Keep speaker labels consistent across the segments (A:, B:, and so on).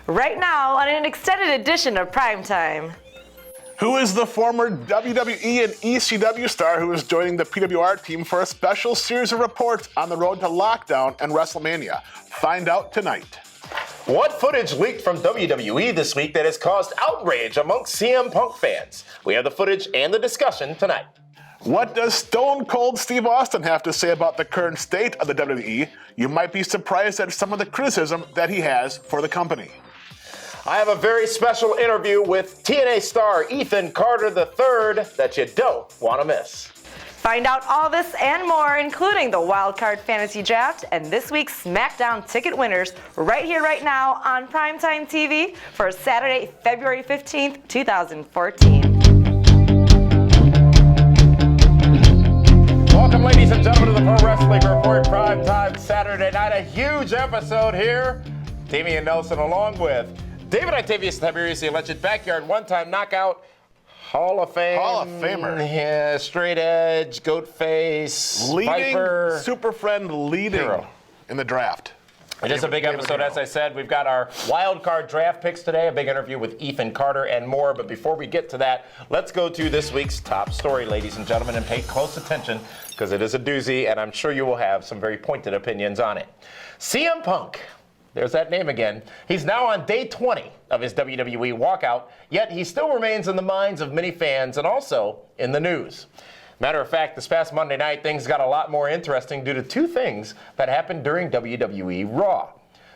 A: right now on an extended edition of Primetime.
B: Who is the former WWE and ECW star who is joining the PWR team for a special series of reports on the road to Lockdown and WrestleMania? Find out tonight.
C: What footage leaked from WWE this week that has caused outrage amongst CM Punk fans? We have the footage and the discussion tonight.
B: What does Stone Cold Steve Austin have to say about the current state of the WWE? You might be surprised at some of the criticism that he has for the company.
C: I have a very special interview with TNA star Ethan Carter III that you don't want to miss.
A: Find out all this and more, including the Wildcard Fantasy Draft and this week's SmackDown ticket winners, right here, right now on Primetime TV for Saturday, February 15th, 2014.
C: Welcome, ladies and gentlemen, to the Pro Wrestling Report Primetime Saturday night. A huge episode here. Damian Nelson along with David Octavius Tiberius, the alleged backyard one-time knockout Hall of Fame.
B: Hall of Famer.
C: Yeah, straight edge, goat face,
B: leading
C: Viper.
B: super friend leading
C: Hero.
B: In the draft.
C: It is a big episode, as I said. We've got our wild card draft picks today, a big interview with Ethan Carter and more. But before we get to that, let's go to this week's top story, ladies and gentlemen, and pay close attention because it is a doozy, and I'm sure you will have some very pointed opinions on it. CM Punk. There's that name again. He's now on day 20 of his WWE walkout, yet he still remains in the minds of many fans and also in the news. Matter of fact, this past Monday night, things got a lot more interesting due to two things that happened during WWE Raw.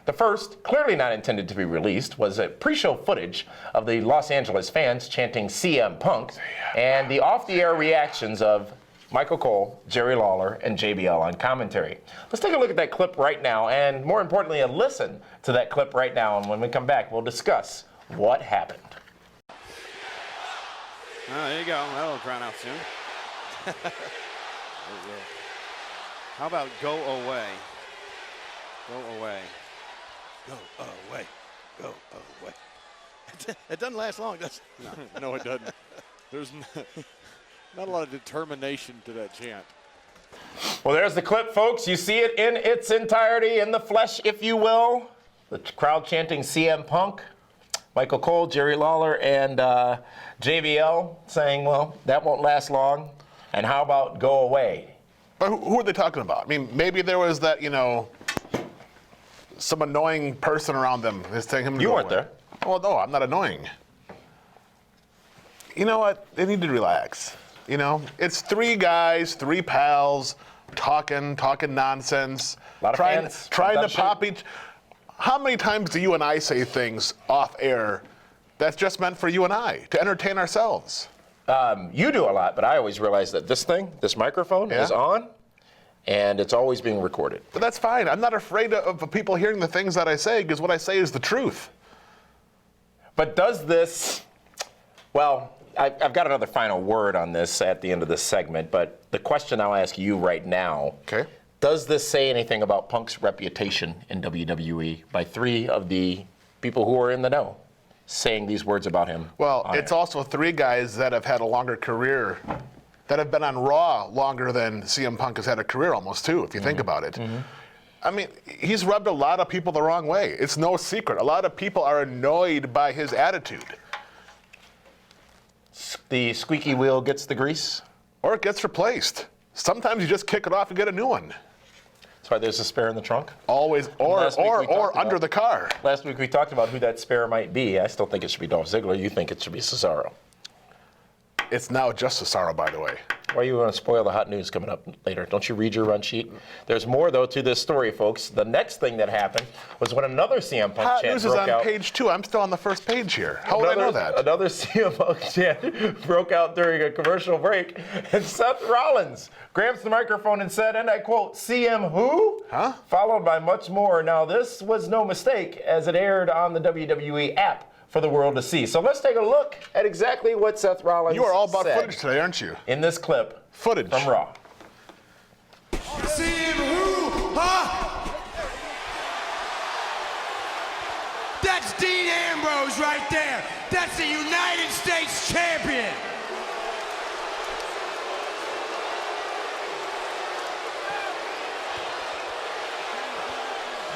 C: The first, clearly not intended to be released, was a pre-show footage of the Los Angeles fans chanting CM Punk and the off-the-air reactions of Michael Cole, Jerry Lawler, and JBL on commentary. Let's take a look at that clip right now, and more importantly, listen to that clip right now. And when we come back, we'll discuss what happened.
D: There you go. That'll drown out soon. How about go away? Go away. Go away. Go away. It doesn't last long, does it?
E: No, it doesn't. There's not a lot of determination to that chant.
C: Well, there's the clip, folks. You see it in its entirety, in the flesh, if you will. The crowd chanting CM Punk, Michael Cole, Jerry Lawler, and JBL saying, well, that won't last long. And how about go away?
B: But who are they talking about? I mean, maybe there was that, some annoying person around them is telling him to
C: You
B: go
C: weren't
B: away.
C: there.
B: Well, no, I'm not annoying. You know what? They need to relax. It's three guys, three pals, talking nonsense.
C: A lot of fans.
B: Trying to pop each. How many times do you and I say things off air that's just meant for you and I, to entertain ourselves?
C: You do a lot, but I always realize that this microphone is on, and it's always being recorded.
B: But that's fine. I'm not afraid of people hearing the things that I say, because what I say is the truth.
C: But does this, well, I've got another final word on this at the end of this segment, but the question I'll ask you right now, does this say anything about Punk's reputation in WWE by three of the people who are in the know saying these words about him?
B: Well, it's also three guys that have had a longer career, that have been on Raw longer than CM Punk has had a career almost, too, if you think about it. I mean, he's rubbed a lot of people the wrong way. It's no secret. A lot of people are annoyed by his attitude.
C: The squeaky wheel gets the grease?
B: Or it gets replaced. Sometimes you just kick it off and get a new one.
C: That's why there's a spare in the trunk?
B: Always, or under the car.
C: Last week we talked about who that spare might be. I still think it should be Dolph Ziggler. You think it should be Cesaro.
B: It's now just Cesaro, by the way.
C: Why you want to spoil the hot news coming up later? Don't you read your run sheet? There's more, though, to this story, folks. The next thing that happened was when another CM Punk
B: hot
C: chant
B: news is
C: broke
B: on
C: out.
B: page 2. I'm still on the first page here. How would I know that?
C: Another CM Punk chant broke out during a commercial break, and Seth Rollins grabs the microphone and said, and I quote, CM who?
B: Huh?
C: Followed by much more. Now, this was no mistake, as it aired on the WWE app for the world to see. So let's take a look at exactly what Seth Rollins said.
B: You are all about footage today, aren't you?
C: In this clip.
B: Footage.
C: From Raw.
F: CM who? Huh? That's Dean Ambrose right there. That's the United States champion.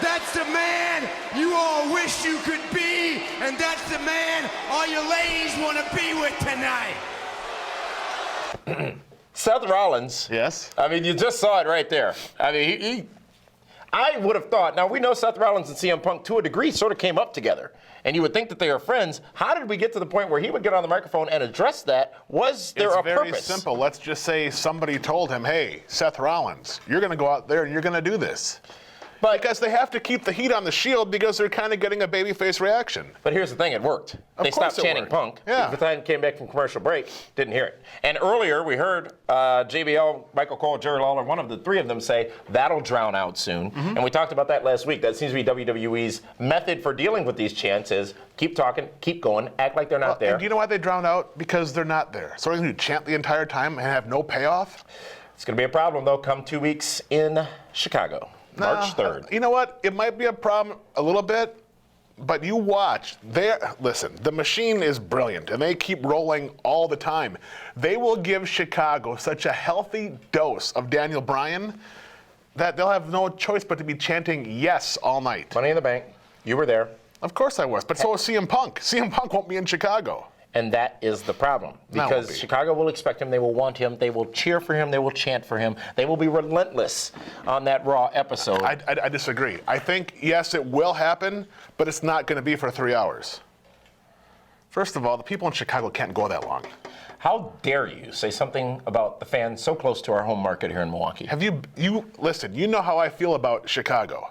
F: That's the man you all wish you could be, and that's the man all your ladies want to be with tonight.
C: Seth Rollins.
B: Yes.
C: I mean, you just saw it right there. I mean, I would have thought, now we know Seth Rollins and CM Punk to a degree sort of came up together. And you would think that they are friends. How did we get to the point where he would get on the microphone and address that? Was there a purpose?
B: It's very simple. Let's just say somebody told him, hey, Seth Rollins, you're going to go out there and you're going to do this. But because they have to keep the heat on the Shield because they're kind of getting a babyface reaction.
C: But here's the thing, it worked. They stopped chanting Punk.
B: Yeah.
C: By the time came back from commercial break, didn't hear it. And earlier we heard JBL, Michael Cole, Jerry Lawler, one of the three of them say, that'll drown out soon. Mm-hmm. And we talked about that last week. That seems to be WWE's method for dealing with these chants is keep talking, keep going, act like they're not there.
B: And do you know why they drown out? Because they're not there. So they're going to chant the entire time and have no payoff?
C: It's going to be a problem, though, come 2 weeks in Chicago. March 3rd.
B: You know what? It might be a problem a little bit, but you watch. Listen, the machine is brilliant, and they keep rolling all the time. They will give Chicago such a healthy dose of Daniel Bryan that they'll have no choice but to be chanting yes all night.
C: Money in the Bank. You were there.
B: Of course I was, but so was CM Punk. CM Punk won't be in Chicago.
C: And that is the problem. Because Chicago will expect him, they will want him, they will cheer for him, they will chant for him, they will be relentless on that Raw episode.
B: I disagree. I think, yes, it will happen, but it's not going to be for 3 hours. First of all, the people in Chicago can't go that long.
C: How dare you say something about the fans so close to our home market here in Milwaukee?
B: Have you listen, you know how I feel about Chicago.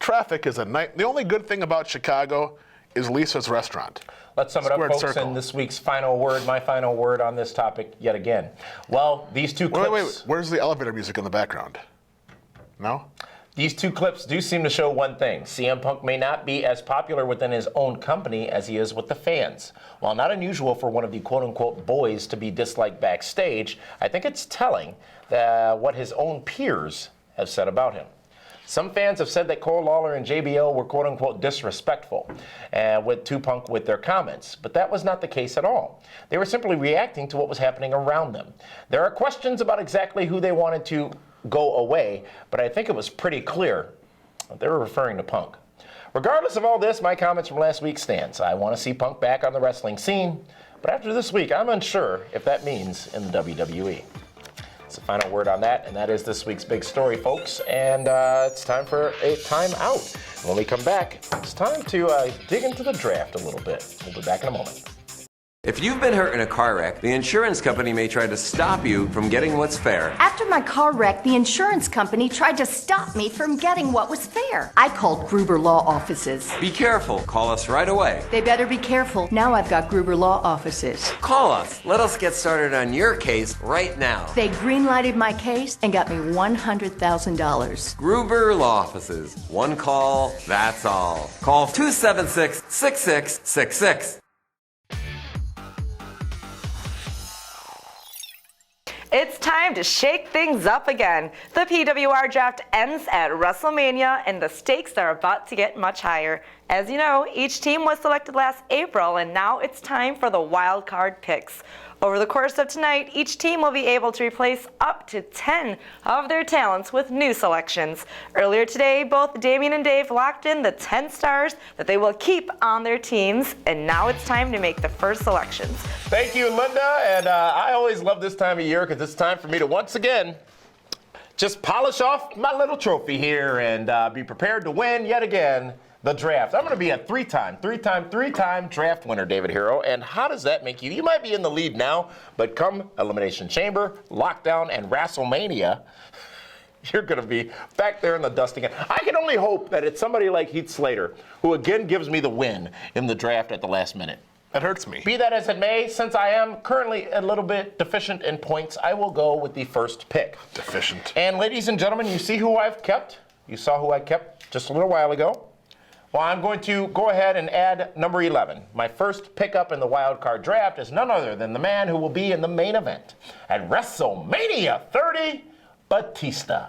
B: Traffic is the only good thing about Chicago is Lisa's restaurant.
C: Let's sum it up, folks, in this week's final word, my final word on this topic yet again. Well, these two clips...
B: Wait. Where's the elevator music in the background? No?
C: These two clips do seem to show one thing. CM Punk may not be as popular within his own company as he is with the fans. While not unusual for one of the quote-unquote boys to be disliked backstage, I think it's telling what his own peers have said about him. Some fans have said that Cole, Lawler, and JBL were quote-unquote disrespectful to Punk with their comments, but that was not the case at all. They were simply reacting to what was happening around them. There are questions about exactly who they wanted to go away, but I think it was pretty clear that they were referring to Punk. Regardless of all this, my comments from last week stands. I want to see Punk back on the wrestling scene, but after this week, I'm unsure if that means in the WWE. It's the final word on that, and that is this week's big story, folks. And it's time for a timeout. When we come back, it's time to dig into the draft a little bit. We'll be back in a moment.
G: If you've been hurt in a car wreck, the insurance company may try to stop you from getting what's fair.
H: After my car wreck, the insurance company tried to stop me from getting what was fair. I called Gruber Law Offices.
G: Be careful. Call us right away.
H: They better be careful. Now I've got Gruber Law Offices.
G: Call us. Let us get started on your case right now.
H: They green-lighted my case and got me $100,000.
G: Gruber Law Offices. One call, that's all. Call 276-6666.
A: It's time to shake things up again. The PWR draft ends at WrestleMania, and the stakes are about to get much higher. As you know, each team was selected last April, and now it's time for the wild card picks. Over the course of tonight, each team will be able to replace up to 10 of their talents with new selections. Earlier today, both Damian and Dave locked in the 10 stars that they will keep on their teams, and now it's time to make the first selections.
C: Thank you, Linda, and I always love this time of year because it's time for me to once again just polish off my little trophy here and be prepared to win yet again the draft. I'm going to be a three-time draft winner, David Hero. And how does that make you? You might be in the lead now, but come Elimination Chamber, Lockdown, and WrestleMania, you're going to be back there in the dust again. I can only hope that it's somebody like Heath Slater, who again gives me the win in the draft at the last minute.
B: That hurts me.
C: Be that as it may, since I am currently a little bit deficient in points, I will go with the first pick.
B: Deficient.
C: And ladies and gentlemen, you see who I've kept? You saw who I kept just a little while ago. Well, I'm going to go ahead and add number 11. My first pickup in the wild card draft is none other than the man who will be in the main event at WrestleMania 30, Batista.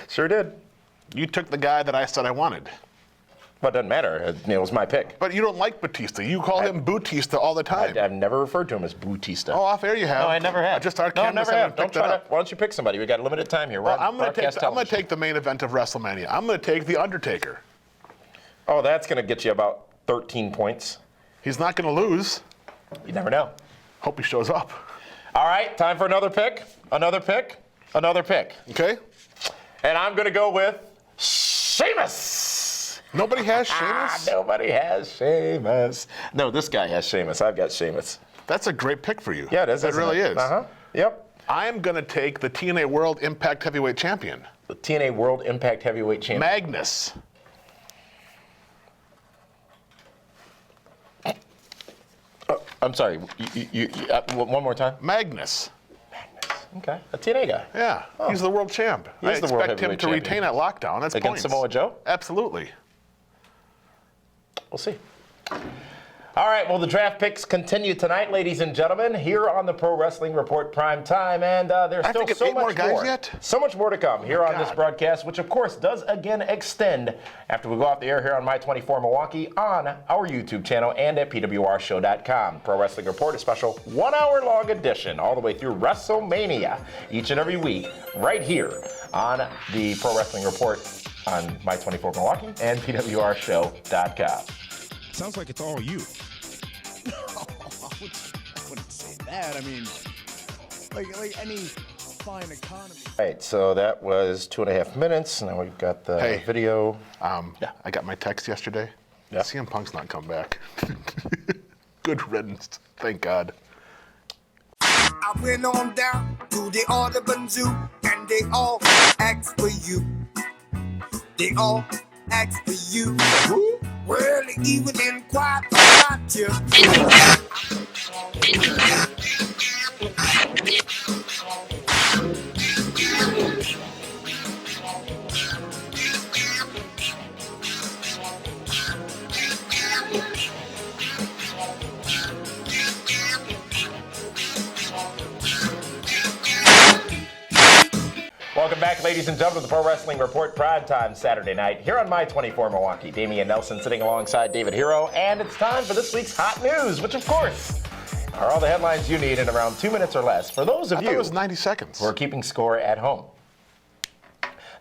C: Sure did.
B: You took the guy that I said I wanted.
C: Well, it doesn't matter. It was my pick.
B: But you don't like Batista. You call him Bautista all the time.
C: I've never referred to him as Bautista.
B: Oh, off air you have.
C: No, I never have.
B: Just our
C: no,
B: camera
C: never
B: someone
C: have. Don't
B: picked it
C: try to.
B: up.
C: Why don't you pick somebody? We got a limited time here.
B: Well, I'm going to take the main event of WrestleMania. I'm going to take The Undertaker.
C: Oh, that's going to get you about 13 points.
B: He's not going to lose.
C: You never know.
B: Hope he shows up.
C: All right, time for another pick. Another pick. Another pick.
B: Okay.
C: And I'm going to go with Sheamus.
B: Nobody has Sheamus?
C: Nobody has Sheamus. No, this guy has Sheamus. I've got Sheamus.
B: That's a great pick for you.
C: Yeah, it is.
B: It really is.
C: Uh-huh. Yep.
B: I'm going to take the TNA World Impact Heavyweight Champion.
C: The TNA World Impact Heavyweight Champion.
B: Magnus.
C: I'm sorry. One more time.
B: Magnus.
C: Okay. A TNA guy.
B: Yeah. He's the world champ.
C: He is
B: I
C: the world
B: expect him
C: heavyweight
B: to retain
C: champion.
B: at lockdown. That's
C: Against
B: points.
C: Samoa Joe?
B: Absolutely.
C: We'll see. All right, well, the draft picks continue tonight, ladies and gentlemen, here on the Pro Wrestling Report Prime Time, and there's
B: I
C: still
B: think it's
C: so
B: 8
C: much
B: more guys yet?
C: So much more to come here on this
B: God.
C: broadcast, which of course does again extend after we go off the air here on My24 Milwaukee on our YouTube channel and at PWRshow.com. Pro Wrestling Report, a special 1 hour long edition all the way through WrestleMania each and every week right here on the Pro Wrestling Report on My24 Milwaukee and PWRshow.com.
F: Sounds like it's all you. I wouldn't say that. I mean, like any fine economy.
C: All right, so that was 2.5 minutes. Now we've got the video.
B: I got my text yesterday.
C: Yeah.
B: CM Punk's not come back. Good riddance. Thank God.
I: I went on down to the Audubon Zoo and they all asked for you. They all asked for you. Well, they even inquired about you.
C: Welcome back, ladies and gentlemen, to the Pro Wrestling Report Prime Time Saturday night here on My24 Milwaukee. Damian Nelson sitting alongside David Hero, and it's time for this week's hot news, which of course are all the headlines you need in around 2 minutes or less. For those of
B: I
C: you
B: thought it was 90 seconds.
C: who are keeping score at home.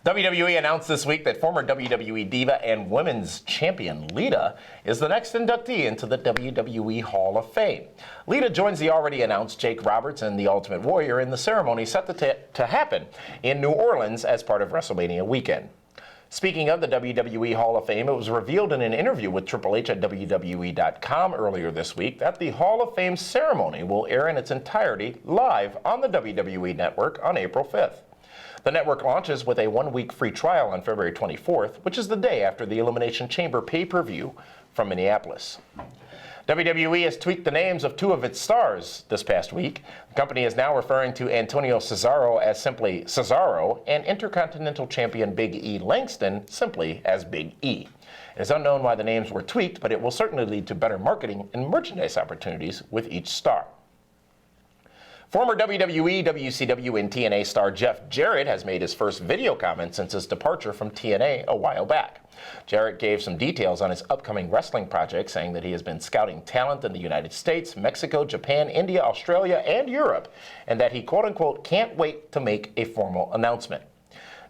C: WWE announced this week that former WWE Diva and Women's Champion Lita is the next inductee into the WWE Hall of Fame. Lita joins the already announced Jake Roberts and The Ultimate Warrior in the ceremony set to happen in New Orleans as part of WrestleMania weekend. Speaking of the WWE Hall of Fame, it was revealed in an interview with Triple H at WWE.com earlier this week that the Hall of Fame ceremony will air in its entirety live on the WWE Network on April 5th. The network launches with a 1-week free trial on February 24th, which is the day after the Elimination Chamber pay-per-view from Minneapolis. WWE has tweaked the names of 2 of its stars this past week. The company is now referring to Antonio Cesaro as simply Cesaro and Intercontinental Champion Big E Langston simply as Big E. It is unknown why the names were tweaked, but it will certainly lead to better marketing and merchandise opportunities with each star. Former WWE, WCW, and TNA star Jeff Jarrett has made his first video comment since his departure from TNA a while back. Jarrett gave some details on his upcoming wrestling project, saying that he has been scouting talent in the United States, Mexico, Japan, India, Australia, and Europe, and that he quote-unquote can't wait to make a formal announcement.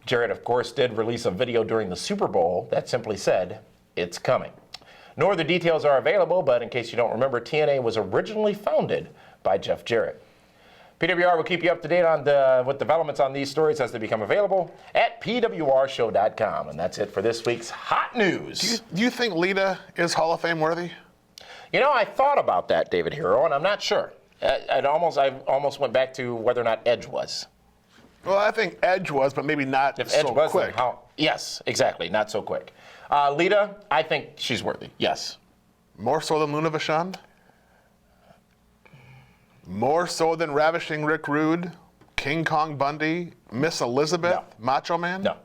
C: Jarrett, of course, did release a video during the Super Bowl that simply said, "It's coming." No other details are available, but in case you don't remember, TNA was originally founded by Jeff Jarrett. PWR will keep you up to date on with developments on these stories as they become available at PWRshow.com. And that's it for this week's hot news.
B: Do you think Lita is Hall of Fame worthy?
C: You know, I thought about that, David Hero, and I'm not sure. I almost went back to whether or not Edge was.
B: Well, I think Edge was, but maybe not
C: If
B: so
C: Edge was,
B: quick.
C: then yes, exactly, not so quick. Lita, I think she's worthy, yes.
B: More so than Luna Vachon? More so than Ravishing Rick Rude, King Kong Bundy, Miss Elizabeth,
C: No.
B: Macho Man?
C: No.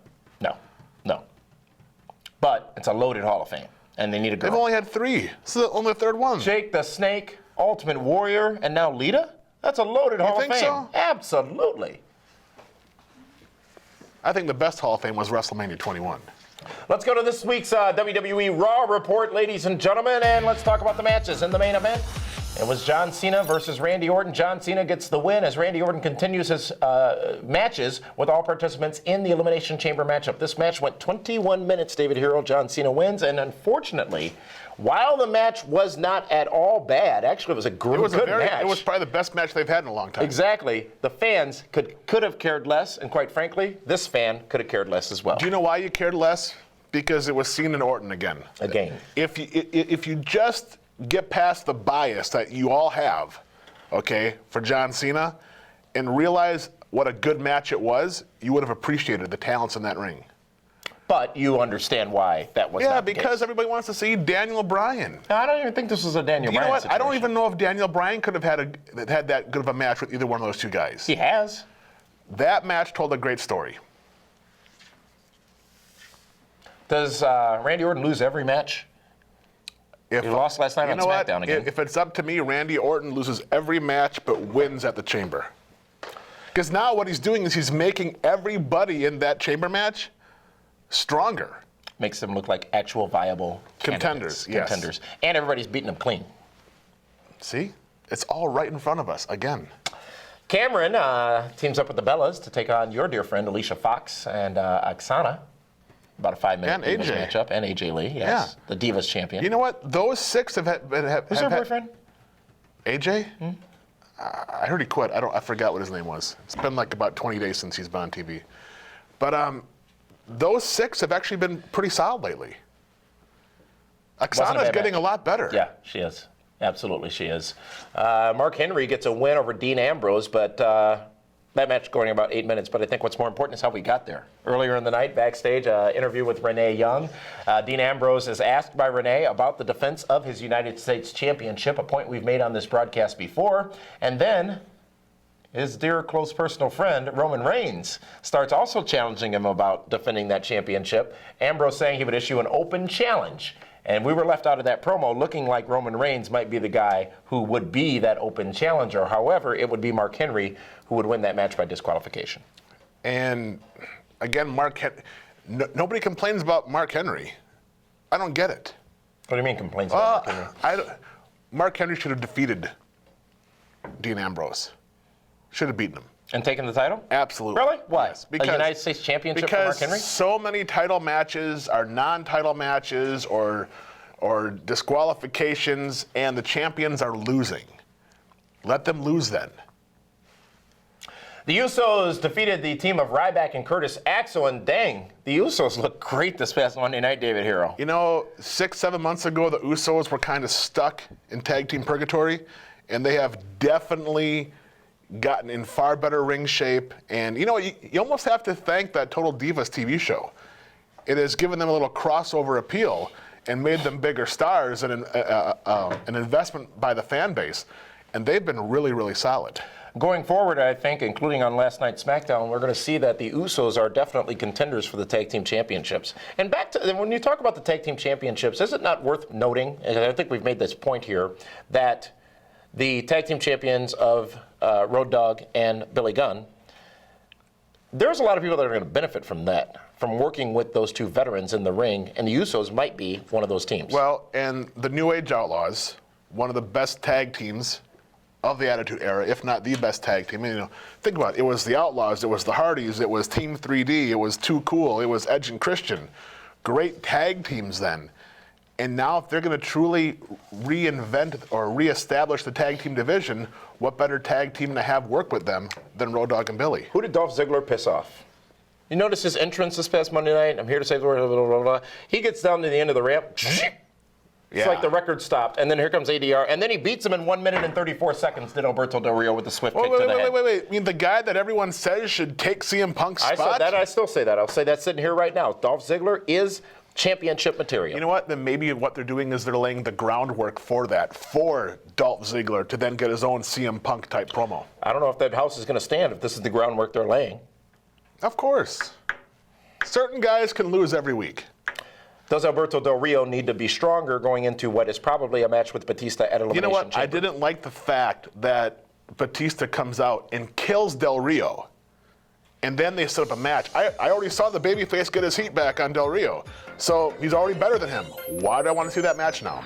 C: But it's a loaded Hall of Fame, and they need a girl.
B: They've only had 3. This is only the 3rd one.
C: Jake the Snake, Ultimate Warrior, and now Lita? That's a loaded Hall of Fame.
B: think so?
C: Absolutely.
B: I think the best Hall of Fame was WrestleMania 21.
C: Let's go to this week's WWE Raw report, ladies and gentlemen, and let's talk about the matches. In the main event, it was John Cena versus Randy Orton. John Cena gets the win as Randy Orton continues his matches with all participants in the Elimination Chamber matchup. This match went 21 minutes, David Hero. John Cena wins, and unfortunately, while the match was not at all bad, actually it was a good match.
B: It was probably the best match they've had in a long time.
C: Exactly. The fans could have cared less, and quite frankly, this fan could have cared less as well.
B: Do you know why you cared less? Because it was Cena and Orton again.
C: Again.
B: If you just get past the bias that you all have, okay, for John Cena, and realize what a good match it was, you would have appreciated the talents in that ring.
C: But you understand why that was not the
B: because
C: case.
B: everybody wants to see Daniel Bryan.
C: I don't even think this was a Daniel Bryan situation.
B: I don't even know if Daniel Bryan could have had that good of a match with either one of those two guys.
C: He has.
B: That match told a great story.
C: Does Randy Orton lose every match? He lost last night on SmackDown again.
B: If it's up to me, Randy Orton loses every match but wins at the Chamber. Because now what he's doing is he's making everybody in that Chamber match stronger.
C: Makes them look like actual viable
B: contenders. Yes.
C: Contenders. And everybody's beating them clean.
B: See? It's all right in front of us again.
C: Cameron teams up with the Bellas to take on your dear friend Alicia Fox and Oksana. About a 5-minute Divas matchup. And AJ Lee, yes. Yeah. The Divas champion.
B: You know what? Those 6 have
C: Who's her boyfriend?
B: AJ? I heard he quit. I forgot what his name was. It's been like about 20 days since he's been on TV. But those 6 have actually been pretty solid lately. Oksana's getting a lot better.
C: Yeah, she is. Absolutely, she is. Mark Henry gets a win over Dean Ambrose, but that match going about 8 minutes. But I think what's more important is how we got there. Earlier in the night, backstage, interview with Renee Young. Dean Ambrose is asked by Renee about the defense of his United States Championship, a point we've made on this broadcast before. And then his dear close personal friend, Roman Reigns, starts also challenging him about defending that championship. Ambrose saying he would issue an open challenge. And we were left out of that promo looking like Roman Reigns might be the guy who would be that open challenger. However, it would be Mark Henry who would win that match by disqualification.
B: And again, nobody complains about Mark Henry. I don't get it.
C: What do you mean complains about Mark Henry?
B: Mark Henry should have defeated Dean Ambrose. Should have beaten him.
C: And taken the title?
B: Absolutely.
C: Really? Why?
B: Yes,
C: a United States Championship for Mark Henry?
B: Because so many title matches are non-title matches or disqualifications, and the champions are losing. Let them lose then.
C: The Usos defeated the team of Ryback and Curtis Axel, and dang, the Usos looked great this past Monday night, David Hero.
B: You know, 6-7 months ago, the Usos were kind of stuck in tag team purgatory, and they have definitely gotten in far better ring shape. And you know, you almost have to thank that Total Divas TV show. It has given them a little crossover appeal and made them bigger stars and an investment by the fan base. And they've been really, really solid.
C: Going forward, I think, including on last night's SmackDown, we're going to see that the Usos are definitely contenders for the Tag Team Championships. And back to, when you talk about the Tag Team Championships, is it not worth noting, and I think we've made this point here, that the Tag Team Champions of Road Dogg and Billy Gunn, there's a lot of people that are going to benefit from that, from working with those two veterans in the ring, and the Usos might be one of those teams.
B: Well, and the New Age Outlaws, one of the best tag teams of the Attitude Era, if not the best tag team. I mean, you know, think about it. It was the Outlaws, it was the Hardys, it was Team 3D, it was Too Cool, it was Edge and Christian. Great tag teams then. And now if they're going to truly reinvent or reestablish the tag team division, what better tag team to have work with them than Road Dogg and Billy?
C: Who did Dolph Ziggler piss off? You notice his entrance this past Monday night? I'm here to say the word, blah, blah, blah. He gets down to the end of the ramp. It's like the record stopped, and then here comes ADR, and then he beats him in 1 minute and 34 seconds, did Alberto Del Rio with a swift kick to the head.
B: Wait. I mean, the guy that everyone says should take CM Punk's spot?
C: I said that, I still say that. I'll say that sitting here right now. Dolph Ziggler is championship material.
B: You know what? Then maybe what they're doing is they're laying the groundwork for that, for Dolph Ziggler to then get his own CM Punk type promo.
C: I don't know if that house is going to stand if this is the groundwork they're laying.
B: Of course. Certain guys can lose every week.
C: Does Alberto Del Rio need to be stronger going into what is probably a match with Batista at Elimination
B: Chamber? You know what?
C: Chamber?
B: I didn't like the fact that Batista comes out and kills Del Rio and then they set up a match. I already saw the babyface get his heat back on Del Rio, so he's already better than him. Why do I want to see that match now?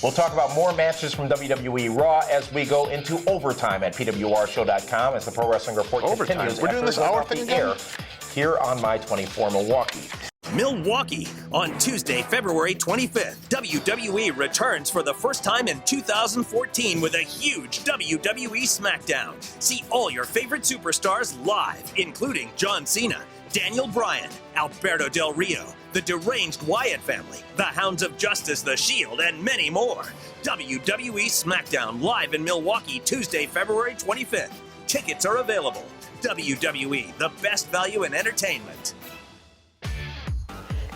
C: We'll talk about more matches from WWE Raw as we go into overtime at PWRshow.com as the Pro Wrestling Report continues.
B: We're doing this hour thing again?
C: Here on My 24 Milwaukee.
J: Milwaukee. On Tuesday, February 25th, WWE returns for the first time in 2014 with a huge WWE SmackDown. See all your favorite superstars live, including John Cena, Daniel Bryan, Alberto Del Rio, the Deranged Wyatt family, the Hounds of Justice, The Shield, and many more. WWE SmackDown live in Milwaukee Tuesday, February 25th. Tickets are available. WWE, the best value in entertainment.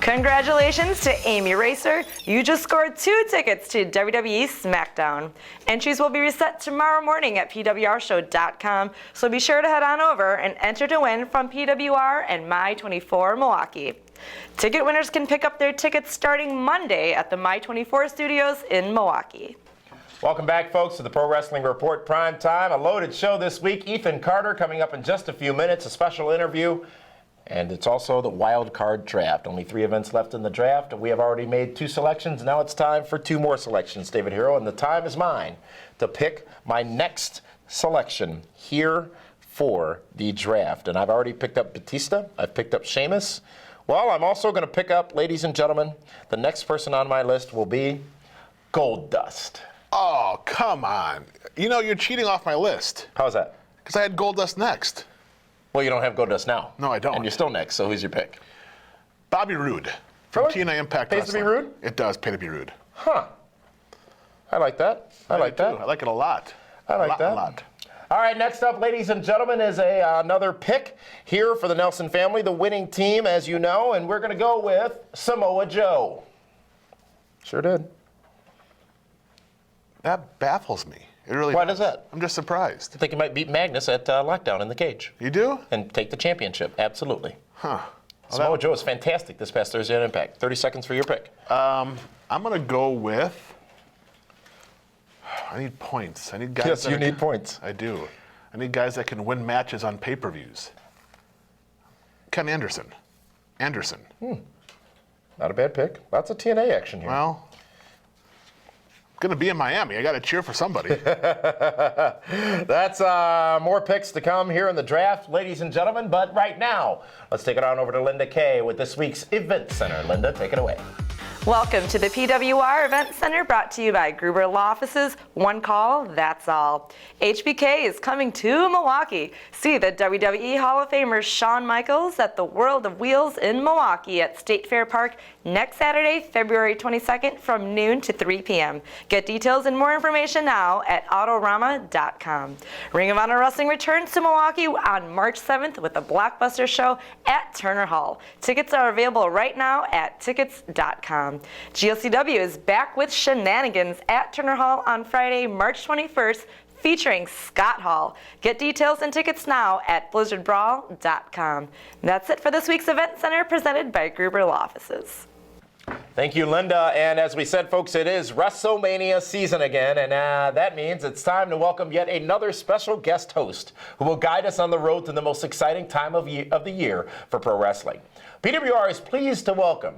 A: Congratulations to Amy Racer. You just scored 2 tickets to WWE SmackDown. Entries will be reset tomorrow morning at PWRshow.com, so be sure to head on over and enter to win from PWR and My 24 Milwaukee. Ticket winners can pick up their tickets starting Monday at the My 24 studios in Milwaukee.
C: Welcome back, folks, to the Pro Wrestling Report Prime Time. A loaded show this week. Ethan Carter coming up in just a few minutes, a special interview. And it's also the wild card draft. Only 3 events left in the draft. We have already made 2 selections. Now it's time for 2 more selections, David Hero. And the time is mine to pick my next selection here for the draft. And I've already picked up Batista. I've picked up Sheamus. Well, I'm also going to pick up, ladies and gentlemen, the next person on my list will be Goldust.
B: Oh, come on. You know, you're cheating off my list.
C: How's that?
B: Because I had Goldust next.
C: Well, you don't have Goldust now.
B: No, I don't.
C: And you're still next, so who's your pick?
B: Bobby Roode from TNA Impact
C: Pays to be rude?
B: It does pay to be rude.
C: Huh. I like that. I like that.
B: I like it a lot.
C: I like that.
B: A lot.
C: All right, next up, ladies and gentlemen, is another pick here for the Nelson family, the winning team, as you know, and we're going to go with Samoa Joe. Sure did.
B: That baffles me. It really
C: Why does that?
B: I'm just surprised.
C: I think he might beat Magnus at Lockdown in the cage.
B: You do?
C: And take the championship, absolutely.
B: Huh.
C: Samoa Joe is fantastic this past Thursday at Impact. 30 seconds for your pick.
B: I'm going to go with... I need points. I need guys.
C: Yes, you need points.
B: I do. I need guys that can win matches on pay-per-views. Ken Anderson.
C: Not a bad pick. Lots of TNA action here.
B: Well, I'm going to be in Miami. I got to cheer for somebody.
C: That's more picks to come here in the draft, ladies and gentlemen. But right now, let's take it on over to Linda Kay with this week's Event Center. Linda, take it away.
A: Welcome to the PWR Event Center, brought to you by Gruber Law Offices. One call, that's all. HBK is coming to Milwaukee. See the WWE Hall of Famer Shawn Michaels at the World of Wheels in Milwaukee at State Fair Park next Saturday, February 22nd from noon to 3 p.m. Get details and more information now at Autorama.com. Ring of Honor Wrestling returns to Milwaukee on March 7th with a blockbuster show at Turner Hall. Tickets are available right now at tickets.com. GLCW is back with shenanigans at Turner Hall on Friday, March 21st, featuring Scott Hall. Get details and tickets now at blizzardbrawl.com. That's it for this week's Event Center, presented by Gruber Law Offices.
C: Thank you, Linda. And as we said, folks, it is WrestleMania season again, and that means it's time to welcome yet another special guest host who will guide us on the road to the most exciting time of the year for pro wrestling. PWR is pleased to welcome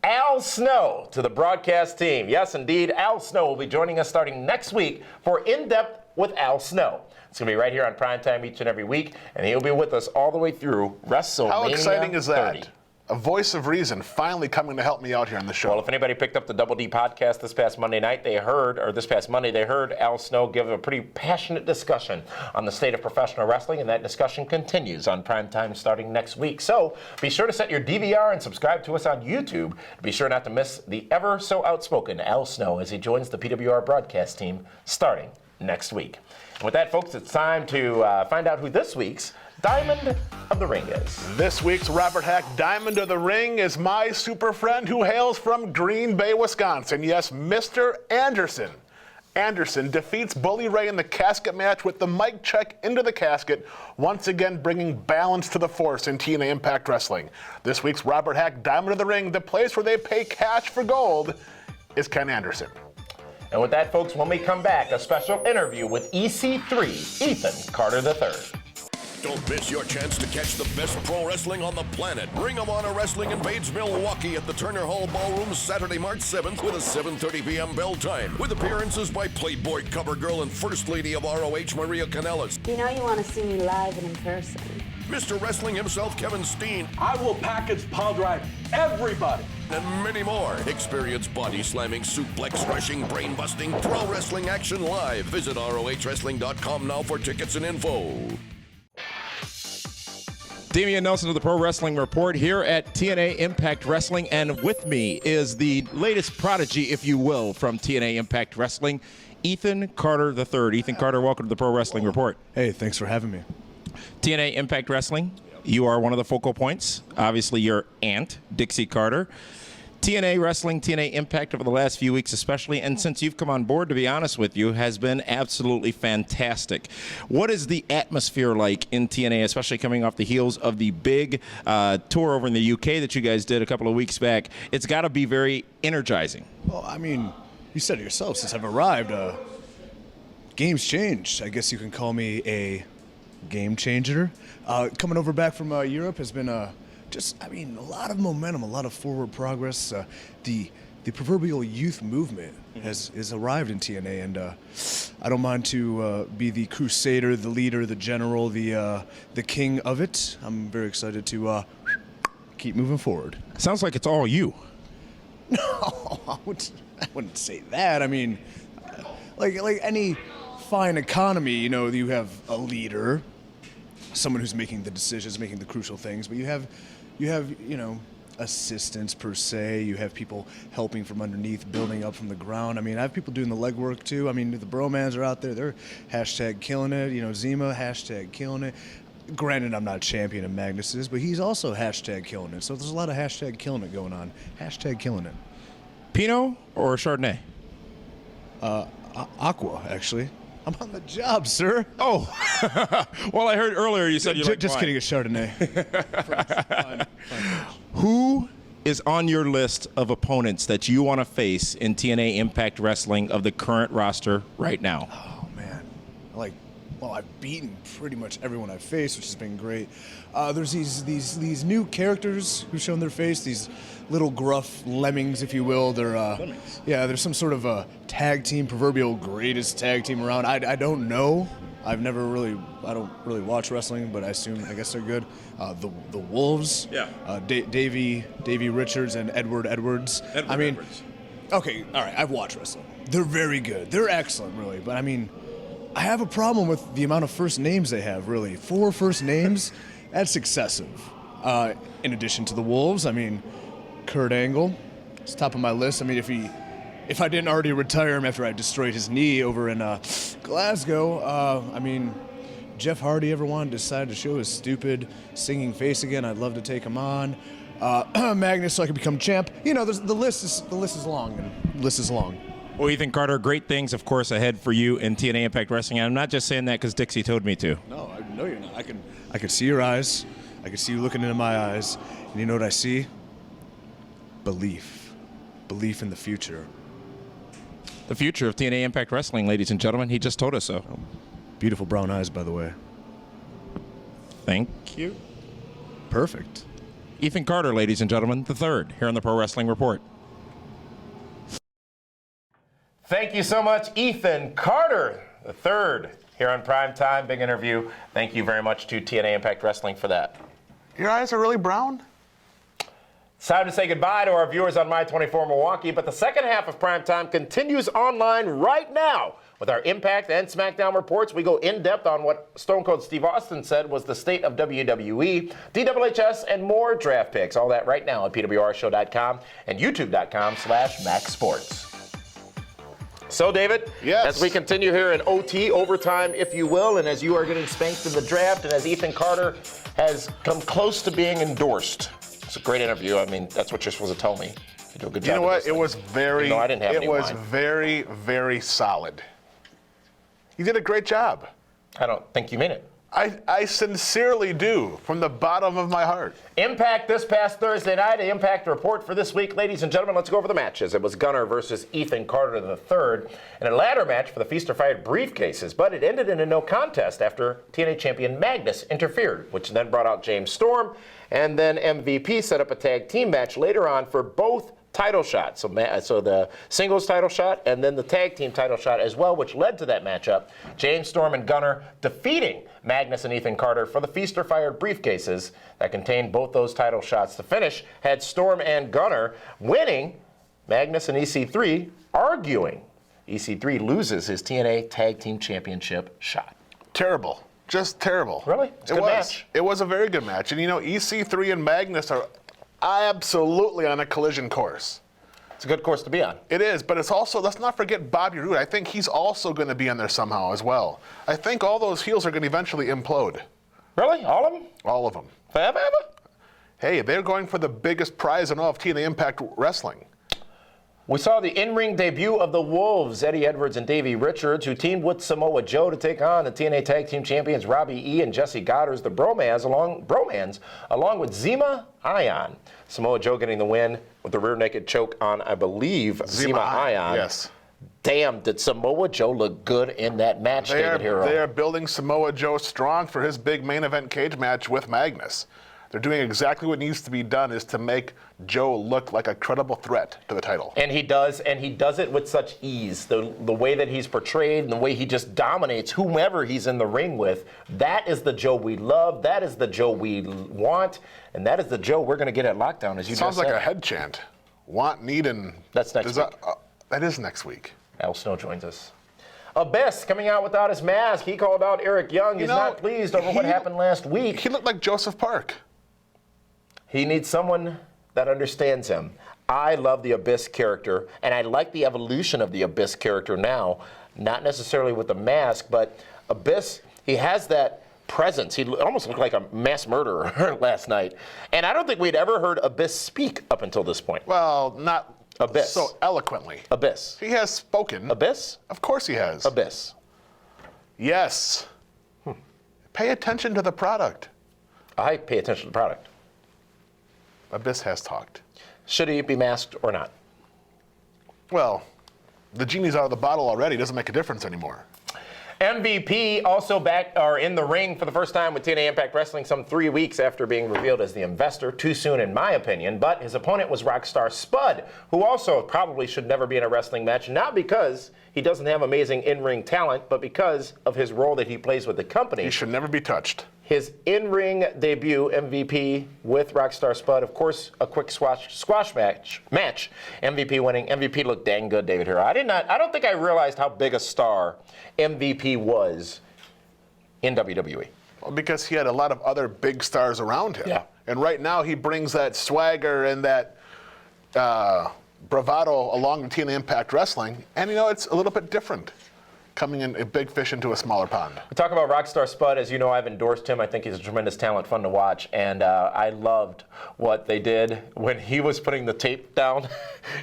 C: Al Snow to the broadcast team. Yes, indeed, Al Snow will be joining us starting next week for In Depth with Al Snow. It's going to be right here on PrimeTime each and every week, and he'll be with us all the way through WrestleMania.
B: How exciting is that?
C: 30.
B: A voice of reason finally coming to help me out here on the show.
C: Well, if anybody picked up the Double D podcast this past Monday, they heard Al Snow give a pretty passionate discussion on the state of professional wrestling, and that discussion continues on PrimeTime starting next week. So be sure to set your DVR and subscribe to us on YouTube. Be sure not to miss the ever so outspoken Al Snow as he joins the PWR broadcast team starting next week. And with that, folks, it's time to find out who this week's Diamond of the Ring is.
B: This week's Robert Hack Diamond of the Ring is my super friend who hails from Green Bay, Wisconsin. Yes, Mr. Anderson. Anderson defeats Bully Ray in the casket match with the mic check into the casket, once again bringing balance to the force in TNA Impact Wrestling. This week's Robert Hack Diamond of the Ring, the place where they pay cash for gold, is Ken Anderson.
C: And with that, folks, when we come back, a special interview with EC3, Ethan Carter III.
K: Don't miss your chance to catch the best pro wrestling on the planet. Ring of Honor Wrestling invades Milwaukee at the Turner Hall Ballroom Saturday, March 7th with a 7:30 p.m. bell time. With appearances by Playboy cover girl and First Lady of ROH, Maria Kanellis.
L: You know you want to see me live and in person.
K: Mr. Wrestling himself, Kevin Steen.
M: I will package pile drive everybody.
K: And many more. Experience body slamming, suplex crushing, brain busting, pro wrestling action live. Visit ROHWrestling.com now for tickets and info.
C: Damian Nelson of the Pro Wrestling Report here at TNA Impact Wrestling, and with me is the latest prodigy, if you will, from TNA Impact Wrestling, Ethan Carter III. Ethan Carter, welcome to the Pro Wrestling Report.
N: Hey, thanks for having me.
C: TNA Impact Wrestling, you are one of the focal points. Obviously, your aunt, Dixie Carter. TNA Wrestling, TNA Impact over the last few weeks especially, and since you've come on board, to be honest with you, has been absolutely fantastic. What is the atmosphere like in TNA, especially coming off the heels of the big tour over in the UK that you guys did a couple of weeks back? It's got to be very energizing.
N: Well, I mean, you said it yourself, since I've arrived, game's changed. I guess you can call me a game changer. Coming over back from Europe has been a lot of momentum, a lot of forward progress. The proverbial youth movement has arrived in TNA, and I don't mind to be the crusader, the leader, the general, the king of it. I'm very excited to keep moving forward.
C: Sounds like it's all you.
N: No, I wouldn't say that. I mean, like any fine economy, you know, you have a leader, someone who's making the decisions, making the crucial things, but you have, you know, assistants per se. You have people helping from underneath, building up from the ground. I mean, I have people doing the legwork too. I mean, the bromans are out there. They're hashtag killing it. You know, Zima, hashtag killing it. Granted, I'm not a champion of Magnus's, but he's also hashtag killing it. So there's a lot of hashtag killing it going on. Hashtag killing it.
C: Pinot or Chardonnay?
N: Aqua, actually. I'm on the job, sir.
C: Oh, well, I heard earlier you said you like
N: just
C: wine.
N: kidding, a Chardonnay. Fine.
C: Who is on your list of opponents that you want to face in TNA Impact Wrestling of the current roster right now?
N: Oh man, I've beaten pretty much everyone I've faced, which has been great. There's these new characters who've shown their face. These little gruff lemmings, if you will. They're they're some sort of a tag team, proverbial greatest tag team around. I don't know. I don't really watch wrestling, but I guess they're good. The Wolves. Yeah. Davey Richards and Edward Edwards. Edwards. Okay, all right. I've watched wrestling. They're very good. They're excellent, really. But I mean, I have a problem with the amount of first names they have, really. 4 first names, that's excessive. In addition to the Wolves, I mean, Kurt Angle, it's top of my list. I mean, if I didn't already retire him after I destroyed his knee over in Glasgow, I mean, Jeff Hardy ever wanted to decide to show his stupid singing face again, I'd love to take him on. Magnus, so I could become champ. You know, the list is long.
C: Well, Ethan Carter, great things, of course, ahead for you in TNA Impact Wrestling. And I'm not just saying that because Dixie told me to.
N: No, I know you're not. I can see your eyes. I can see you looking into my eyes. And you know what I see? Belief. Belief in the future.
C: The future of TNA Impact Wrestling, ladies and gentlemen. He just told us so.
N: Beautiful brown eyes, by the way.
C: Thank you.
N: Perfect.
C: Ethan Carter, ladies and gentlemen, the third here on the Pro Wrestling Report. Thank you so much, Ethan Carter, the third here on PrimeTime. Big interview. Thank you very much to TNA Impact Wrestling for that.
B: Your eyes are really brown?
C: It's time to say goodbye to our viewers on My24 Milwaukee, but the second half of PrimeTime continues online right now. With our Impact and SmackDown reports, we go in-depth on what Stone Cold Steve Austin said was the state of WWE, DWHS, and more draft picks. All that right now at PWRshow.com and YouTube.com/MaxSports. So, David, as we continue here in OT, overtime, if you will, and as you are getting spanked in the draft, and as Ethan Carter has come close to being endorsed. It's a great interview. I mean, that's what you're supposed to tell me. You do a good job.
B: You know what? It was very,
C: I didn't have any wine.
B: very, very solid. You did a great job.
C: I don't think you mean it.
B: I sincerely do, from the bottom of my heart.
C: Impact this past Thursday night. The Impact report for this week. Ladies and gentlemen, let's go over the matches. It was Gunner versus Ethan Carter III in a ladder match for the Feast or Fight briefcases, but it ended in a no contest after TNA champion Magnus interfered, which then brought out James Storm, and then MVP set up a tag team match later on for both title shots. So the singles title shot and then the tag team title shot as well, which led to that matchup. James Storm and Gunner defeating Magnus and Ethan Carter for the Feast or Fight briefcases that contained both those title shots. The finish had Storm and Gunner winning, Magnus and EC3 arguing. EC3 loses his TNA Tag Team Championship shot.
B: Terrible. Just terrible.
C: Really? It's a good match.
B: It was a very good match. And you know, EC3 and Magnus are absolutely on a collision course.
C: It's a good course to be on.
B: It is, but it's also, let's not forget Bobby Roode. I think he's also going to be in there somehow as well. I think all those heels are going to eventually implode.
C: Really? All of them?
B: All of them.
C: Forever?
B: Hey, they're going for the biggest prize in all of TNA Impact Wrestling.
C: We saw the in-ring debut of the Wolves, Eddie Edwards and Davey Richards, who teamed with Samoa Joe to take on the TNA Tag Team Champions Robbie E. and Jesse Goddard, the Bromans, along with Zema Ion. Samoa Joe getting the win with the rear naked choke on, I believe, Zema Ion.
B: Yes.
C: Damn, did Samoa Joe look good in that match, David Hero?
B: They are building Samoa Joe strong for his big main event cage match with Magnus. They're doing exactly what needs to be done, is to make Joe look like a credible threat to the title.
C: And he does it with such ease. The way that he's portrayed and the way he just dominates whomever he's in the ring with, that is the Joe we love, that is the Joe we want, and that is the Joe we're going to get at Lockdown, as you
B: Sounds
C: just said.
B: like a head chant. Want, need, and...
C: That's next week.
B: That is next week.
C: Al Snow joins us. Abyss coming out without his mask. He called out Eric Young. He's not pleased over what happened last week.
B: He looked like Joseph Park.
C: He needs someone that understands him. I love the Abyss character, and I like the evolution of the Abyss character now, not necessarily with the mask, but Abyss, he has that presence. He almost looked like a mass murderer last night. And I don't think we'd ever heard Abyss speak up until this point.
B: Well, not
C: Abyss.
B: so eloquently.
C: Abyss.
B: He has spoken.
C: Abyss?
B: Of course he has.
C: Abyss.
B: Yes. Pay attention to the product.
C: I pay attention to the product.
B: Abyss has talked.
C: Should he be masked or not?
B: Well, the genie's out of the bottle already. It doesn't make a difference anymore.
C: MVP also back in the ring for the first time with TNA Impact Wrestling some 3 weeks after being revealed as the investor. Too soon in my opinion, but his opponent was Rockstar Spud, who also probably should never be in a wrestling match, not because he doesn't have amazing in-ring talent, but because of his role that he plays with the company.
B: He should never be touched.
C: His in-ring debut, MVP with Rockstar Spud, of course, a quick squash match. MVP winning. MVP looked dang good, David Hero. I don't think I realized how big a star MVP was in WWE.
B: Well, because he had a lot of other big stars around him.
C: Yeah.
B: And right now he brings that swagger and that bravado along with TNA Impact Wrestling. And, you know, it's a little bit different, coming in a big fish into a smaller pond.
C: We talk about Rockstar Spud. As you know, I've endorsed him. I think he's a tremendous talent, fun to watch. And I loved what they did when he was putting the tape down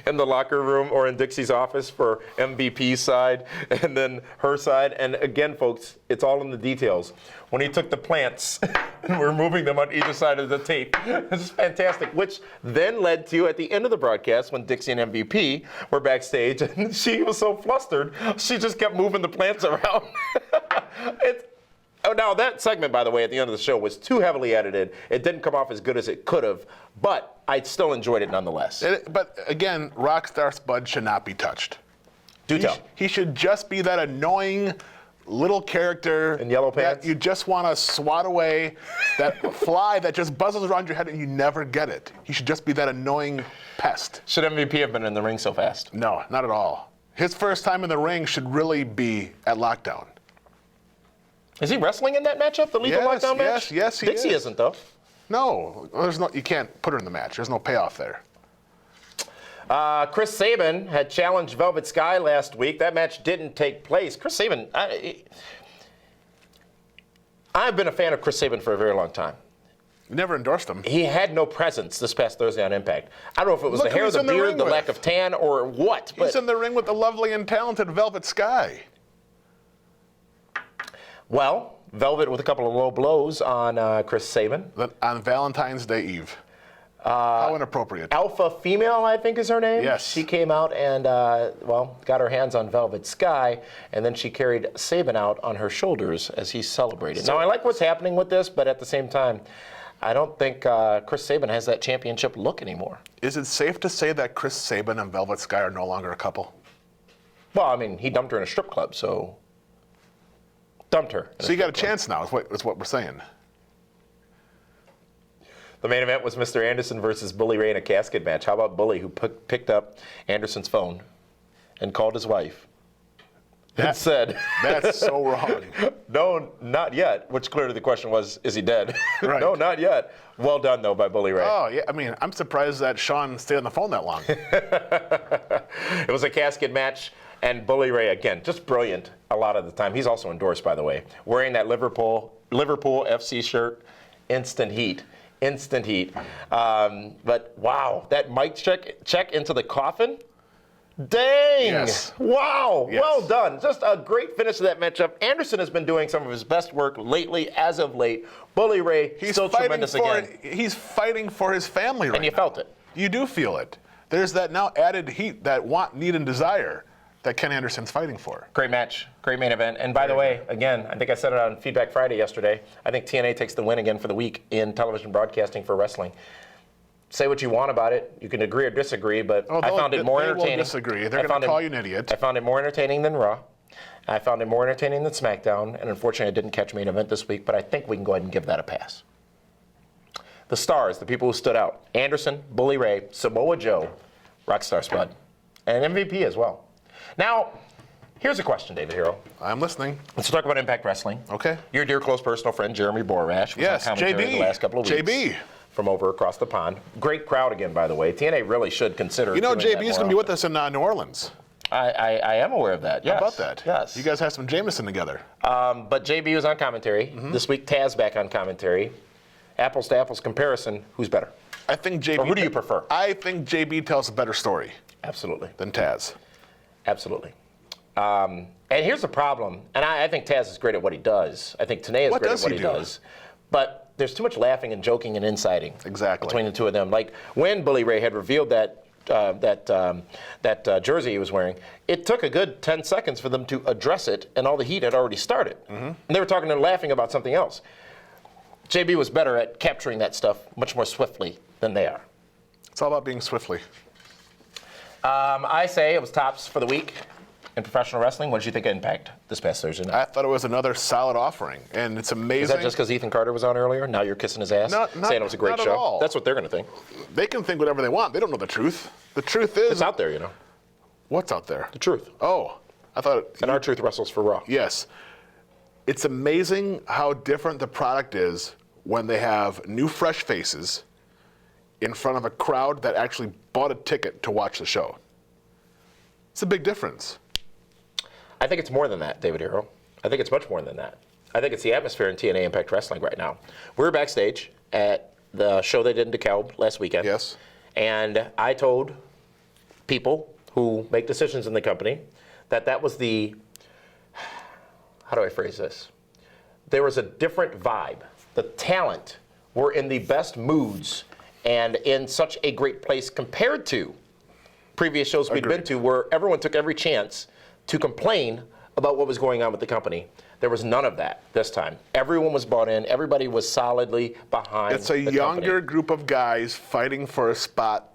C: in the locker room or in Dixie's office for MVP's side and then her side. And again, folks, it's all in the details. When he took the plants and we're moving them on either side of the tape. This is fantastic, which then led to, at the end of the broadcast, when Dixie and MVP were backstage, and she was so flustered, she just kept moving the plants around. Now, that segment, by the way, at the end of the show was too heavily edited. It didn't come off as good as it could have, but I still enjoyed it nonetheless.
B: But again, Rockstar Spud should not be touched.
C: Do tell.
B: He should just be that annoying little character
C: in yellow pants
B: that you just want to swat away, that fly that just buzzes around your head and you never get it. He should just be that annoying pest.
C: Should MVP have been in the ring so fast?
B: No, not at all. His first time in the ring should really be at Lockdown.
C: Is he wrestling in that matchup, the Lethal Lockdown match?
B: Yes, he
C: Dixie
B: is.
C: Isn't, though.
B: No, you can't put her in the match. There's no payoff there.
C: Chris Sabin had challenged Velvet Sky last week. That match didn't take place. Chris Sabin, I've been a fan of Chris Sabin for a very long time.
B: You never endorsed him.
C: He had no presence this past Thursday on Impact. I don't know if it was the hair, the beard, the lack of tan, or what.
B: He's in the ring with the lovely and talented Velvet Sky.
C: Well, Velvet with a couple of low blows on Chris Sabin.
B: On Valentine's Day Eve. How inappropriate.
C: Alpha Female, I think is her name.
B: Yes.
C: She came out and, got her hands on Velvet Sky, and then she carried Sabin out on her shoulders as he celebrated. Now, I like what's happening with this, but at the same time, I don't think Chris Sabin has that championship look anymore.
B: Is it safe to say that Chris Sabin and Velvet Sky are no longer a couple?
C: Well, I mean, he dumped her in a strip club, so dumped her.
B: So you got a chance now, is what we're saying.
C: The main event was Mr. Anderson versus Bully Ray in a casket match. How about Bully, who picked up Anderson's phone and called his wife and said,
B: "That's so wrong."
C: No, not yet. Which clearly the question was, is he dead?
B: Right.
C: No, not yet. Well done, though, by Bully Ray.
B: Oh, yeah. I mean, I'm surprised that Sean stayed on the phone that long.
C: It was a casket match, and Bully Ray, again, just brilliant a lot of the time. He's also endorsed, by the way, wearing that Liverpool FC shirt, instant heat. Instant heat. But wow, that mic check into the coffin. Dang!
B: Yes.
C: Wow!
B: Yes.
C: Well done. Just a great finish to that matchup. Anderson has been doing some of his best work lately, as of late. Bully Ray, still tremendous again.
B: He's fighting for his family right now.
C: And you felt it.
B: You do feel it. There's that now added heat, that want, need, and desire that Ken Anderson's fighting for.
C: Great match. Great main event. And by the way, again, I think I said it on Feedback Friday yesterday, I think TNA takes the win again for the week in television broadcasting for wrestling. Say what you want about it. You can agree or disagree, but I found it more entertaining.
B: They will disagree. They're going to call you an idiot.
C: I found it more entertaining than Raw. I found it more entertaining than SmackDown. And unfortunately, I didn't catch main event this week, but I think we can go ahead and give that a pass. The stars, the people who stood out: Anderson, Bully Ray, Samoa Joe, Rockstar Spud, and MVP as well. Now, here's a question, David Hero.
B: I'm listening.
C: Let's talk about Impact Wrestling.
B: Okay.
C: Your dear close personal friend, Jeremy Borash, was
B: yes,
C: on commentary
B: JB.
C: the last couple of weeks.
B: JB.
C: From over across the pond. Great crowd again, by the way. TNA really should consider.
B: You know, JB's going to be with us in New Orleans.
C: I am aware of that, yes.
B: How about that?
C: Yes.
B: You guys have some Jameson together.
C: But JB was on commentary. This week, Taz back on commentary. Apples to apples comparison, who's better?
B: I think JB.
C: Or who do you prefer?
B: I think JB tells a better story.
C: Absolutely.
B: Than Taz.
C: Absolutely. And here's the problem, and I think Taz is great at what he does. I think Tenay is great at what he does. But there's too much laughing and joking and insiding between the two of them. Like when Bully Ray had revealed that jersey he was wearing, it took a good 10 seconds for them to address it, and all the heat had already started. And they were talking and laughing about something else. JB was better at capturing that stuff much more swiftly than they are.
B: It's all about being swiftly.
C: I say it was tops for the week in professional wrestling. What did you think of Impact this past Thursday night?
B: I thought it was another solid offering, and it's amazing.
C: Is that just because Ethan Carter was on earlier? Now you're kissing his ass, saying it was a great show?
B: At all.
C: That's what they're going to think.
B: They can think whatever they want. They don't know the truth. The truth is...
C: It's out there, you know.
B: What's out there?
C: The truth.
B: Oh, I thought...
C: And our truth wrestles for Raw.
B: Yes. It's amazing how different the product is when they have new, fresh faces in front of a crowd that actually bought a ticket to watch the show. It's a big difference.
C: I think it's more than that, David Hero. I think it's much more than that. I think it's the atmosphere in TNA Impact Wrestling right now. We were backstage at the show they did in DeKalb last weekend.
B: Yes.
C: And I told people who make decisions in the company that was the, how do I phrase this? There was a different vibe. The talent were in the best moods and in such a great place compared to previous shows we'd been to, where everyone took every chance to complain about what was going on with the company. There was none of that this time. Everyone was bought in. Everybody was solidly behind
B: It's a younger group of guys fighting for a spot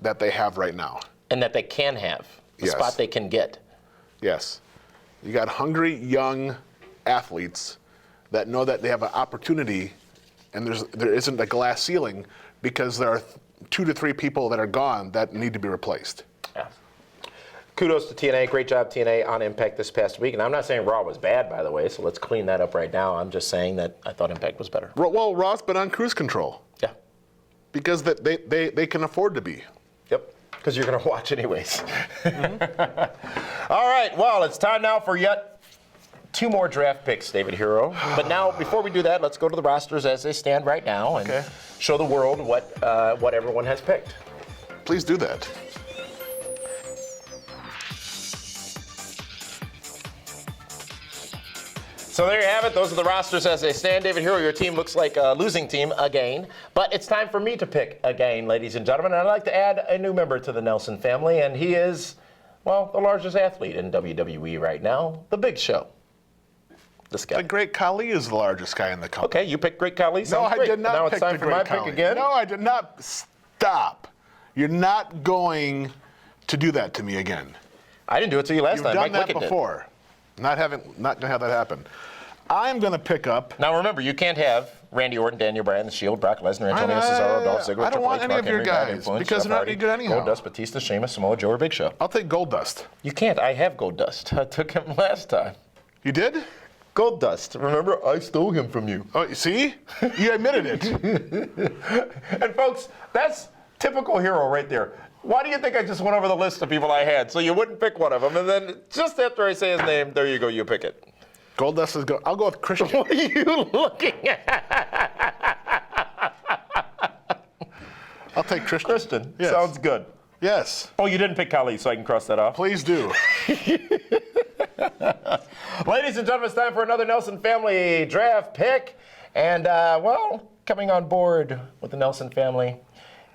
B: that they have right now.
C: And that they can have. The spot they can get.
B: Yes. You got hungry, young athletes that know that they have an opportunity, and there isn't a glass ceiling because there are 2 to 3 people that are gone that need to be replaced.
C: Yeah. Kudos to TNA. Great job, TNA, on Impact this past week. And I'm not saying Raw was bad, by the way, so let's clean that up right now. I'm just saying that I thought Impact was better.
B: Well, Raw's been on cruise control.
C: Yeah.
B: Because they can afford to be.
C: Yep. Because you're going to watch anyways. All right. Well, it's time now for yet 2 more draft picks, David Hero. But now, before we do that, let's go to the rosters as they stand right now and show the world what everyone has picked.
B: Please do that.
C: So there you have it. Those are the rosters as they stand. David Hero, your team looks like a losing team again. But it's time for me to pick again, ladies and gentlemen. And I'd like to add a new member to the Nelson family, and he is, well, the largest athlete in WWE right now, The Big Show. This guy.
B: The Great Khali is the largest guy in the company.
C: Okay, you picked Great Khali.
B: No,
C: Sounds
B: I
C: great.
B: did not
C: Now
B: pick
C: it's time
B: the
C: for
B: Great
C: my
B: Khali.
C: pick again.
B: No, I did not. Stop. You're not going to do that to me again.
C: I didn't do it to you last time.
B: You've done
C: Mike
B: that
C: Wickett
B: before. Not gonna have that happen. I'm gonna pick up.
C: Now remember, you can't have Randy Orton, Daniel Bryan, The Shield, Brock Lesnar, Antonio Cesaro, Dolph Ziggler,
B: I don't
C: Triple
B: want
C: H,
B: any
C: Mark
B: of your
C: Henry, Bad
B: guys
C: Influence,
B: because
C: Jeff
B: they're not
C: Hardy,
B: any good anyhow.
C: Goldust, Batista, Sheamus, Samoa Joe, or Big Show.
B: I'll take Goldust.
C: You can't. I have Goldust. I took him last time.
B: You did?
C: Goldust. Remember, I stole him from you.
B: Oh, see? You admitted it.
C: And folks, that's typical Hero right there. Why do you think I just went over the list of people I had so you wouldn't pick one of them? And then just after I say his name, there you go, you pick it.
B: Goldust is I'll go with Christian.
C: What are you looking at?
B: I'll take Christian.
C: Christian.
B: Yes.
C: Sounds good.
B: Yes.
C: Oh, you didn't pick Khali, so I can cross that off.
B: Please do.
C: Ladies and gentlemen, it's time for another Nelson family draft pick. And, well, coming on board with the Nelson family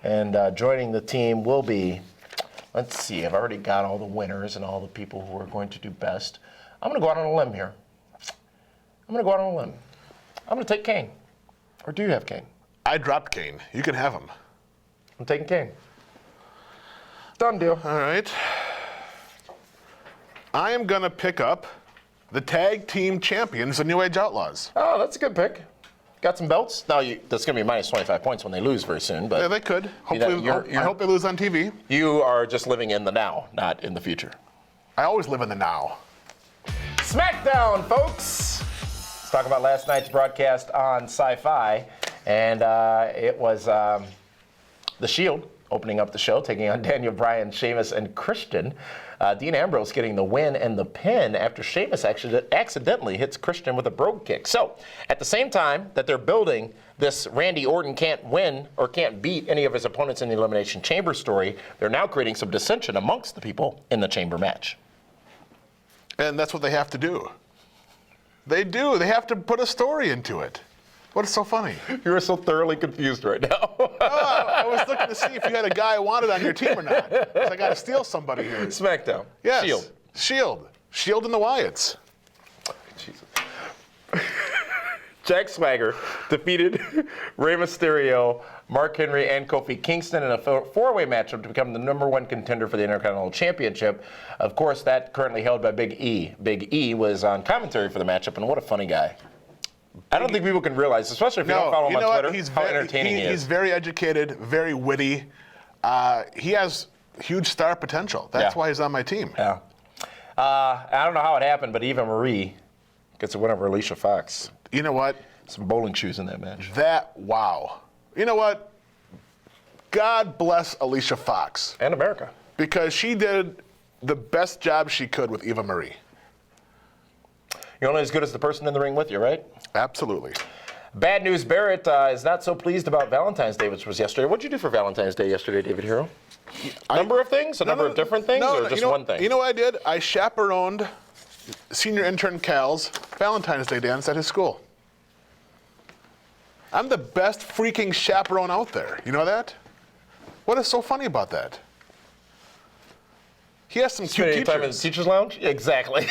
C: and joining the team will be, let's see, I've already got all the winners and all the people who are going to do best. I'm going to go out on a limb here. I'm going to take Kane. Or do you have Kane?
B: I dropped Kane. You can have him.
C: I'm taking Kane. Done deal.
B: All right. I am going to pick up the tag team champions, the New Age Outlaws.
C: Oh, that's a good pick. Got some belts. Now, that's going to be minus 25 points when they lose very soon. But
B: yeah, they could. Hopefully, I hope they lose on TV.
C: You are just living in the now, not in the future.
B: I always live in the now.
C: SmackDown, folks. Let's talk about last night's broadcast on Sci-Fi. And it was The Shield opening up the show, taking on Daniel Bryan, Sheamus, and Christian. Dean Ambrose getting the win and the pin after Sheamus accidentally hits Christian with a brogue kick. So, at the same time that they're building this Randy Orton can't win or can't beat any of his opponents in the Elimination Chamber story, they're now creating some dissension amongst the people in the Chamber match.
B: And that's what they have to do. They do. They have to put a story into it. What's so funny?
C: You're so thoroughly confused right now.
B: I was looking to see if you had a guy I wanted on your team or not. 'Cause I got to steal somebody here.
C: SmackDown.
B: Yes. Shield and the Wyatts.
C: Jesus. Jack Swagger defeated Rey Mysterio, Mark Henry, and Kofi Kingston in a four-way matchup to become the #1 contender for the Intercontinental Championship. Of course, that currently held by Big E. Big E was on commentary for the matchup, and what a funny guy. I don't think people can realize, especially if you don't follow him on Twitter, how entertaining he is.
B: He's very educated, very witty. He has huge star potential. That's why he's on my team.
C: Yeah. I don't know how it happened, but Eva Marie gets a win over Alicia Fox.
B: You know what?
C: Some bowling shoes in that match.
B: Wow. You know what? God bless Alicia Fox.
C: And America.
B: Because she did the best job she could with Eva Marie.
C: You're only as good as the person in the ring with you, right?
B: Absolutely.
C: Bad news, Barrett is not so pleased about Valentine's Day, which was yesterday. What did you do for Valentine's Day yesterday, David Hero? A number of things? A number of different things? Or just one thing?
B: You know what I did? I chaperoned senior intern Cal's Valentine's Day dance at his school. I'm the best freaking chaperone out there. You know that? What is so funny about that? He has some cute
C: Spending
B: teachers.
C: time in the teacher's lounge? Exactly.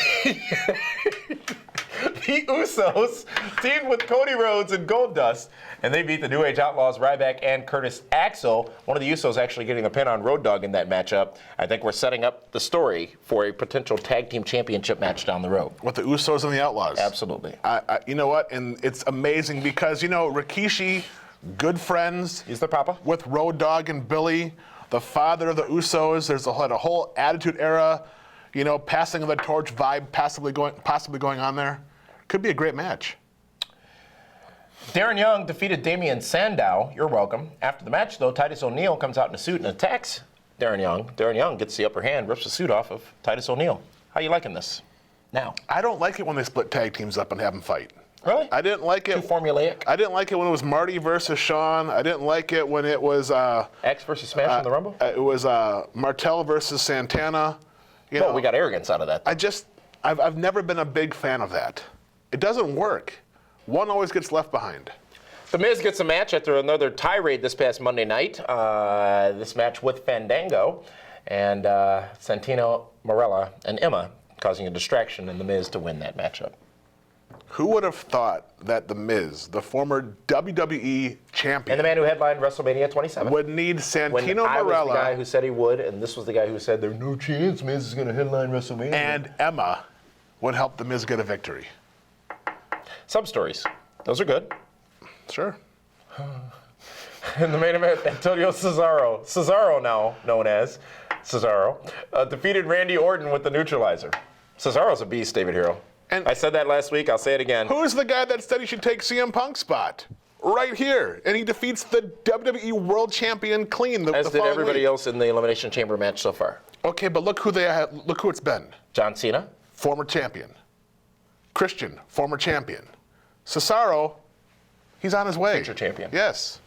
C: The Usos teamed with Cody Rhodes and Goldust, and they beat the New Age Outlaws, Ryback, and Curtis Axel. One of the Usos actually getting a pin on Road Dogg in that matchup. I think we're setting up the story for a potential tag team championship match down the road.
B: With the Usos and the Outlaws.
C: Absolutely.
B: You know what? And it's amazing because, you know, Rikishi, good friends.
C: He's the papa.
B: With Road Dogg and Billy, the father of the Usos. There's a whole Attitude Era, you know, passing of the torch vibe possibly going on there. Could be a great match.
C: Darren Young defeated Damian Sandow. You're welcome. After the match, though, Titus O'Neil comes out in a suit and attacks Darren Young. Darren Young gets the upper hand, rips the suit off of Titus O'Neil. How you liking this now?
B: I don't like it when they split tag teams up and have them fight.
C: Really?
B: I didn't like it.
C: Too formulaic?
B: I didn't like it when it was Marty versus Shawn. I didn't like it when it was
C: X versus Smash in the Rumble?
B: It was Martel versus Santana.
C: We got arrogance out of that.
B: I've never been a big fan of that. It doesn't work. One always gets left behind.
C: The Miz gets a match after another tirade this past Monday night. This match with Fandango and Santino Marella and Emma causing a distraction and The Miz to win that matchup.
B: Who would have thought that The Miz, the former WWE champion,
C: And the man who headlined WrestleMania 27,
B: would need Santino
C: when I was
B: Marella
C: the guy who said he would, and this was the guy who said there's no chance Miz is going to headline WrestleMania.
B: and Emma would help The Miz get a victory?
C: Some stories. Those are good.
B: Sure.
C: In the main event, Antonio Cesaro now known as Cesaro, defeated Randy Orton with the neutralizer. Cesaro's a beast, David Hero.
B: And
C: I said that last week, I'll say it again.
B: Who's the guy that said he should take CM Punk's spot? Right here. And he defeats the WWE World Champion clean.
C: As did everybody else in the Elimination Chamber match so far.
B: Okay, but look who it's been.
C: John Cena.
B: Former champion. Christian, former champion. Cesaro, he's on his way.
C: Future champion.
B: Yes.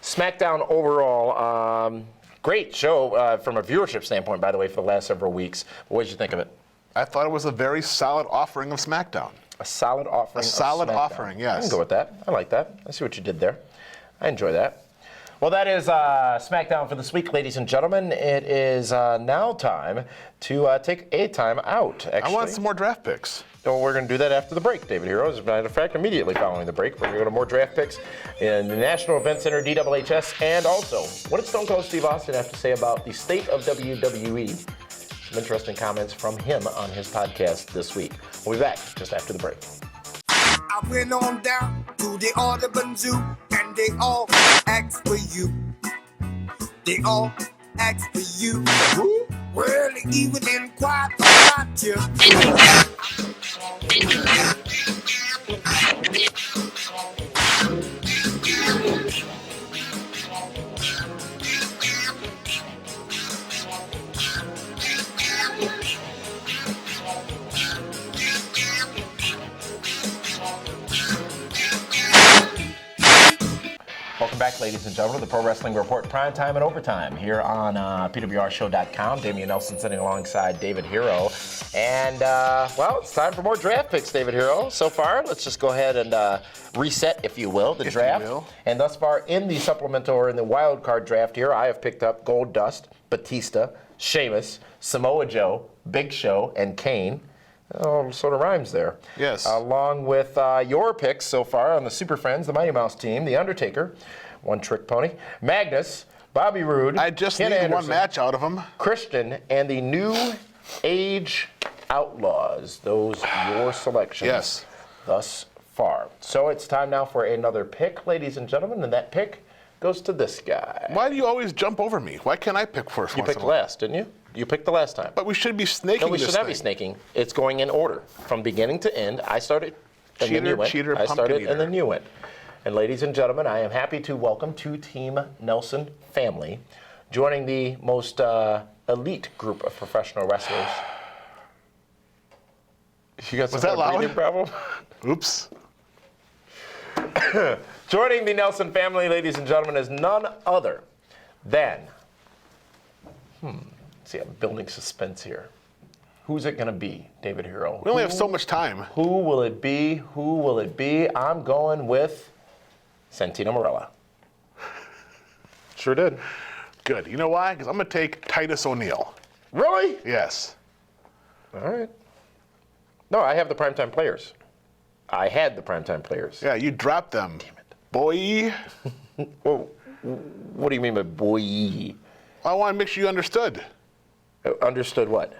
C: SmackDown overall, great show from a viewership standpoint, by the way, for the last several weeks. What did you think of it?
B: I thought it was a very solid offering of SmackDown.
C: A solid offering.
B: A solid
C: of SmackDown.
B: offering, yes.
C: I can go with that. I like that. I see what you did there. I enjoy that. Well, that is SmackDown for this week, ladies and gentlemen. It is now time to take a time out, actually.
B: I want some more draft picks.
C: So we're going to do that after the break, David Hero. As a matter of fact, immediately following the break, we're going to go to more draft picks in the National Event Center, DWHS, and also, what did Stone Cold Steve Austin have to say about the state of WWE? Some interesting comments from him on his podcast this week. We'll be back just after the break.
I: I went on down to the Audubon Zoo and they all asked for you. They all asked for you. Well, they even inquired about you.
C: Welcome back, ladies and gentlemen, to the Pro Wrestling Report Primetime and Overtime here on PWRshow.com. Damian Nelson sitting alongside David Hero. And, well, it's time for more draft picks, David Hero. So far, let's just go ahead and reset, if you will, the draft. And thus far, in the supplemental or in the wild card draft here, I have picked up Goldust, Batista, Sheamus, Samoa Joe, Big Show, and Kane. Oh, sort of rhymes there.
B: Yes.
C: Along with your picks so far on the Super Friends, the Mighty Mouse team, The Undertaker, One Trick Pony, Magnus, Bobby Roode,
B: I just
C: Ken
B: need
C: Anderson,
B: one match out of him.
C: Christian, and the New Age Outlaws. Those your selections.
B: Yes.
C: Thus far. So it's time now for another pick, ladies and gentlemen, and that pick goes to this guy.
B: Why do you always jump over me? Why can't I pick first?
C: You picked last, didn't you? You picked the last time.
B: But we should be snaking
C: No, we
B: this
C: should not be
B: thing.
C: snaking. It's going in order. From beginning to end, I started, and then
B: Cheater,
C: you went.
B: cheater,
C: I
B: pumpkin
C: started,
B: eater.
C: and then you went. And ladies and gentlemen, I am happy to welcome to Team Nelson family, joining the most elite group of professional wrestlers. You got some
B: Was that loud?
C: breathing problem?
B: Oops.
C: Joining the Nelson family, ladies and gentlemen, is none other than, see, I'm building suspense here. Who's it going to be, David Hero?
B: We only have so much time.
C: Who will it be? Who will it be? I'm going with Santino Marella. Sure did.
B: Good. You know why? Because I'm going to take Titus O'Neil.
C: Really?
B: Yes.
C: All right. No, I have the primetime players. I had the primetime players.
B: Yeah, you dropped them. Damn it. Boy.
C: Well, what do you mean by boy?
B: I want to make sure you understood.
C: Understood what?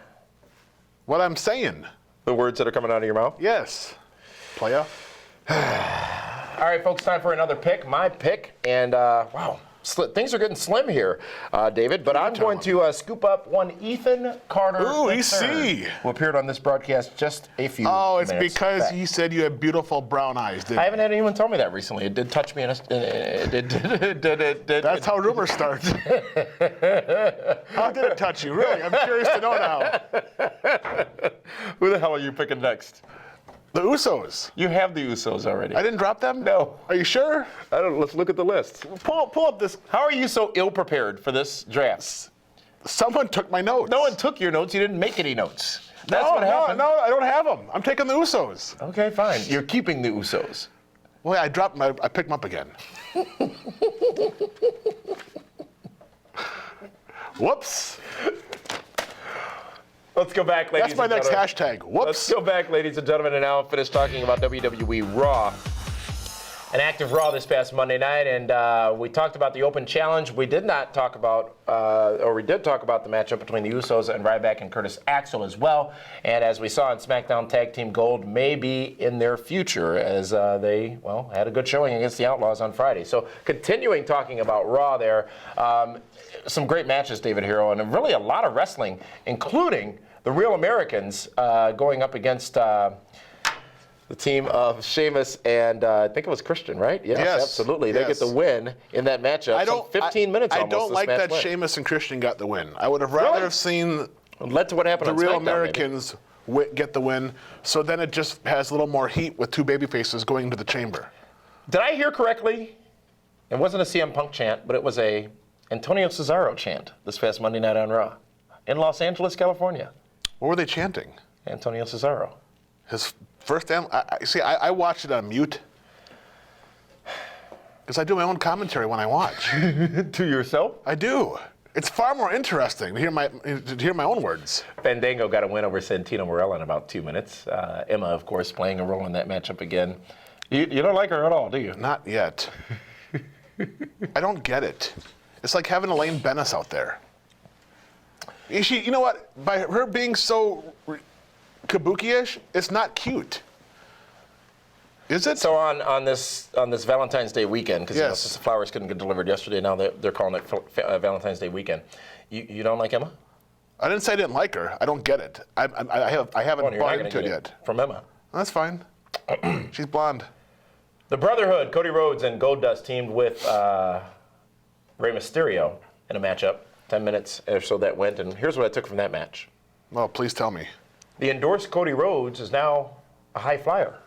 B: What I'm saying.
C: The words that are coming out of your mouth?
B: Yes. Playa.
C: All right, folks, time for another pick. My pick. And, wow, things are getting slim here, David. But I'm going to scoop up one Ethan Carter.
B: Ooh,
C: III,
B: EC.
C: who appeared on this broadcast just a few
B: Oh, it's
C: minutes
B: because
C: back.
B: you said you had beautiful brown eyes, didn't
C: I
B: you?
C: haven't had anyone tell me that recently. It did touch me in
B: That's how rumors start. How did it touch you? Really? I'm curious to know now.
C: Who the hell are you picking next?
B: The Usos.
C: You have the Usos already.
B: I didn't drop them?
C: No.
B: Are you sure?
C: I don't. Let's look at the list.
B: Pull up this.
C: How are you so ill-prepared for this draft?
B: Someone took my notes.
C: No one took your notes. You didn't make any notes. That's what happened.
B: No, I don't have them. I'm taking the Usos.
C: Okay, fine. You're keeping the Usos.
B: Well, I dropped them. I picked them up again. Whoops.
C: Let's go back, ladies
B: That's my
C: and
B: next
C: gentlemen.
B: hashtag. Whoops.
C: Let's go back, ladies and gentlemen, and now finish talking about WWE Raw. An active Raw this past Monday night, and we talked about the Open Challenge. We did not talk about, we did talk about the matchup between the Usos and Ryback and Curtis Axel as well. And as we saw in SmackDown Tag Team Gold, may be in their future as they, well, had a good showing against the Outlaws on Friday. So continuing talking about Raw there, some great matches, David Hero, and really a lot of wrestling, including the Real Americans going up against the team of Sheamus and I think it was Christian, right? Yes. Absolutely. They get the win in that matchup. 15 minutes almost.
B: I don't like that
C: went.
B: Sheamus and Christian got the win. I would have rather have seen
C: led to what happened
B: the
C: on
B: Real
C: SmackDown,
B: Americans get the win. So then it just has a little more heat with two babyfaces going into the chamber.
C: Did I hear correctly? It wasn't a CM Punk chant, but it was a Antonio Cesaro chant this past Monday night on Raw in Los Angeles, California.
B: What were they chanting?
C: Antonio Cesaro.
B: His first time? I watched it on mute. Because I do my own commentary when I watch.
C: To yourself?
B: I do. It's far more interesting to hear my own words.
C: Fandango got a win over Santino Marella in about 2 minutes. Emma, of course, playing a role in that matchup again. You don't like her at all, do you?
B: Not yet. I don't get it. It's like having Elaine Bennis out there. You know what? By her being so kabuki-ish, it's not cute. Is it?
C: So on this Valentine's Day weekend, because
B: yes.
C: since the flowers couldn't get delivered yesterday, now they're calling it Valentine's Day weekend. You don't like Emma?
B: I didn't say I didn't like her. I don't get it. I haven't bought into it yet.
C: From Emma.
B: That's fine. She's blonde.
C: The Brotherhood, Cody Rhodes and Goldust teamed with Rey Mysterio in a matchup. 10 minutes or so that went, and here's what I took from that match.
B: Well, please tell me.
C: The endorsed Cody Rhodes is now a high flyer.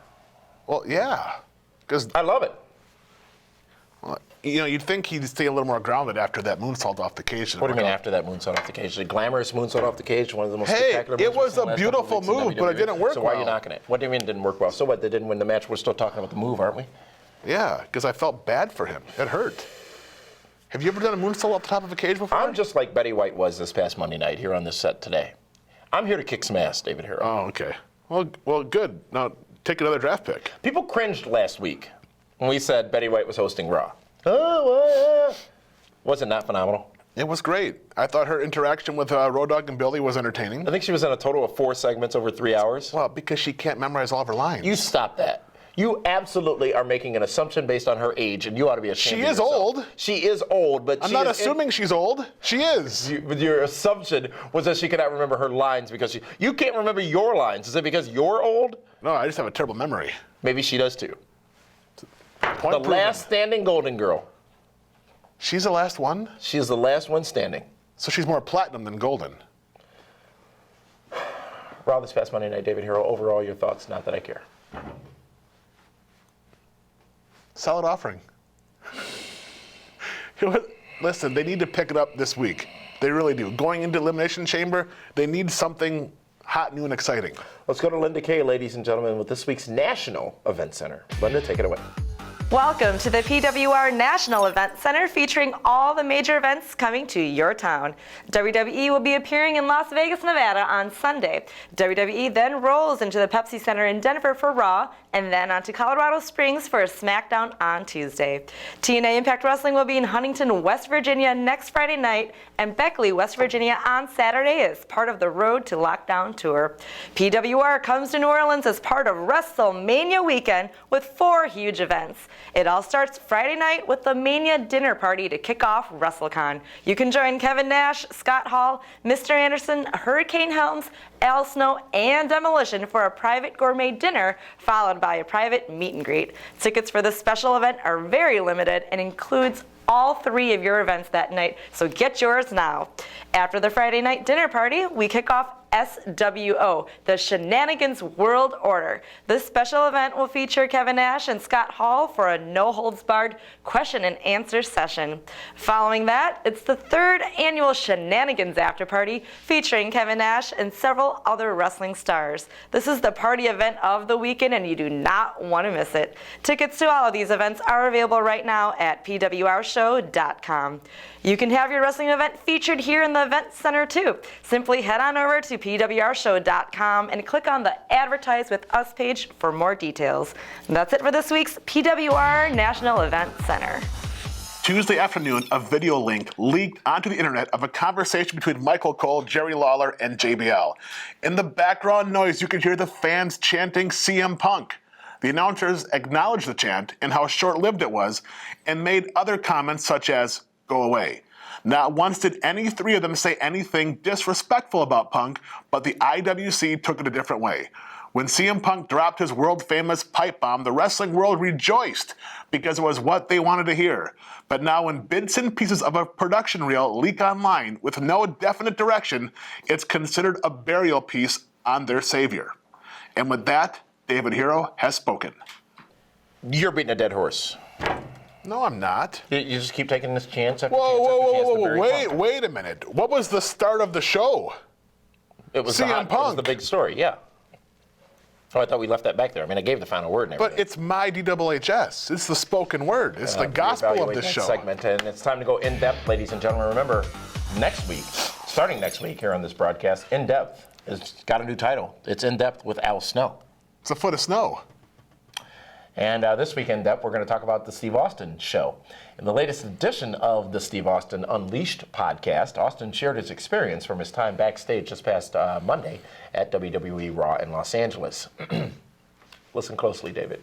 B: Well, yeah. Because
C: I love it.
B: Well, you'd think he'd stay a little more grounded after that moonsault off the cage.
C: What do you mean after that moonsault off the cage? The glamorous moonsault off the cage, one of the most spectacular moves.
B: It was a beautiful move, but it didn't work well.
C: So why are you knocking it? What do you mean it didn't work well? So what, they didn't win the match? We're still talking about the move, aren't we?
B: Yeah, because I felt bad for him. It hurt. Have you ever done a moonsault off the top of a cage before?
C: I'm just like Betty White was this past Monday night here on this set today. I'm here to kick some ass, David Hero.
B: Oh, okay. Well, good. Now, take another draft pick.
C: People cringed last week when we said Betty White was hosting Raw. Was it not phenomenal?
B: It was great. I thought her interaction with Road Dogg and Billy was entertaining.
C: I think she was in a total of 4 segments over 3 hours.
B: Well, because she can't memorize all of her lines.
C: You stop that. You absolutely are making an assumption based on her age, and you ought to be ashamed of yourself.
B: She is old.
C: She is old, but
B: I'm not assuming she's old. She is.
C: Your assumption was that she could not remember her lines because you can't remember your lines. Is it because you're old?
B: No, I just have a terrible memory.
C: Maybe she does too. The last standing Golden Girl.
B: She's the last one?
C: She is the last one standing.
B: So she's more platinum than golden.
C: Raw this past Monday night, David Hero. Overall, your thoughts? Not that I care.
B: Solid offering. Listen, they need to pick it up this week. They really do. Going into Elimination Chamber, they need something hot, new, and exciting.
C: Let's go to Linda Kay, ladies and gentlemen, with this week's National Event Center. Linda, take it away.
A: Welcome to the PWR National Event Center, featuring all the major events coming to your town. WWE will be appearing in Las Vegas, Nevada on Sunday. WWE then rolls into the Pepsi Center in Denver for Raw, and then on to Colorado Springs for a SmackDown on Tuesday. TNA Impact Wrestling will be in Huntington, West Virginia next Friday night, and Beckley, West Virginia on Saturday as part of the Road to Lockdown tour. PWR comes to New Orleans as part of WrestleMania weekend with 4 huge events. It all starts Friday night with the Mania dinner party to kick off WrestleCon. You can join Kevin Nash, Scott Hall, Mr. Anderson, Hurricane Helms, Al Snow, and Demolition for a private gourmet dinner, followed by a private meet and greet. Tickets for this special event are very limited and includes all 3 of your events that night, so get yours now. After the Friday night dinner party, we kick off SWO, the Shenanigans World Order. This special event will feature Kevin Nash and Scott Hall for a no-holds-barred question and answer session. Following that, it's the 3rd annual Shenanigans After Party featuring Kevin Nash and several other wrestling stars. This is the party event of the weekend and you do not want to miss it. Tickets to all of these events are available right now at PWRshow.com. You can have your wrestling event featured here in the event center too. Simply head on over to PWRshow.com and click on the Advertise with Us page for more details. And that's it for this week's PWR National Event Center.
B: Tuesday afternoon, a video link leaked onto the internet of a conversation between Michael Cole, Jerry Lawler, and JBL. In the background noise, you could hear the fans chanting CM Punk. The announcers acknowledged the chant and how short-lived it was, and made other comments such as, "Go away." Not once did any three of them say anything disrespectful about Punk, but the IWC took it a different way. When CM Punk dropped his world-famous pipe bomb, the wrestling world rejoiced because it was what they wanted to hear. But now when bits and pieces of a production reel leak online with no definite direction, it's considered a burial piece on their savior. And with that, David Hero has spoken.
C: You're beating a dead horse.
B: No, I'm not.
C: You just keep taking this chance after
B: Whoa,
C: chance.
B: wait a minute. What was the start of the show?
C: It was
B: CM Punk.
C: It was the big story, yeah. Oh, I thought we left that back there. I mean, I gave the final word and everything.
B: But it's my DWHS. It's the spoken word. It's the gospel of this show.
C: Segment, and it's time to go in depth, ladies and gentlemen. Remember, next week, starting next week here on this broadcast, In Depth has got a new title. It's In Depth with Al Snow.
B: It's a foot of snow.
C: And this week in depth, we're going to talk about the Steve Austin show. In the latest edition of the Steve Austin Unleashed podcast, Austin shared his experience from his time backstage this past Monday at WWE Raw in Los Angeles. Listen closely, David.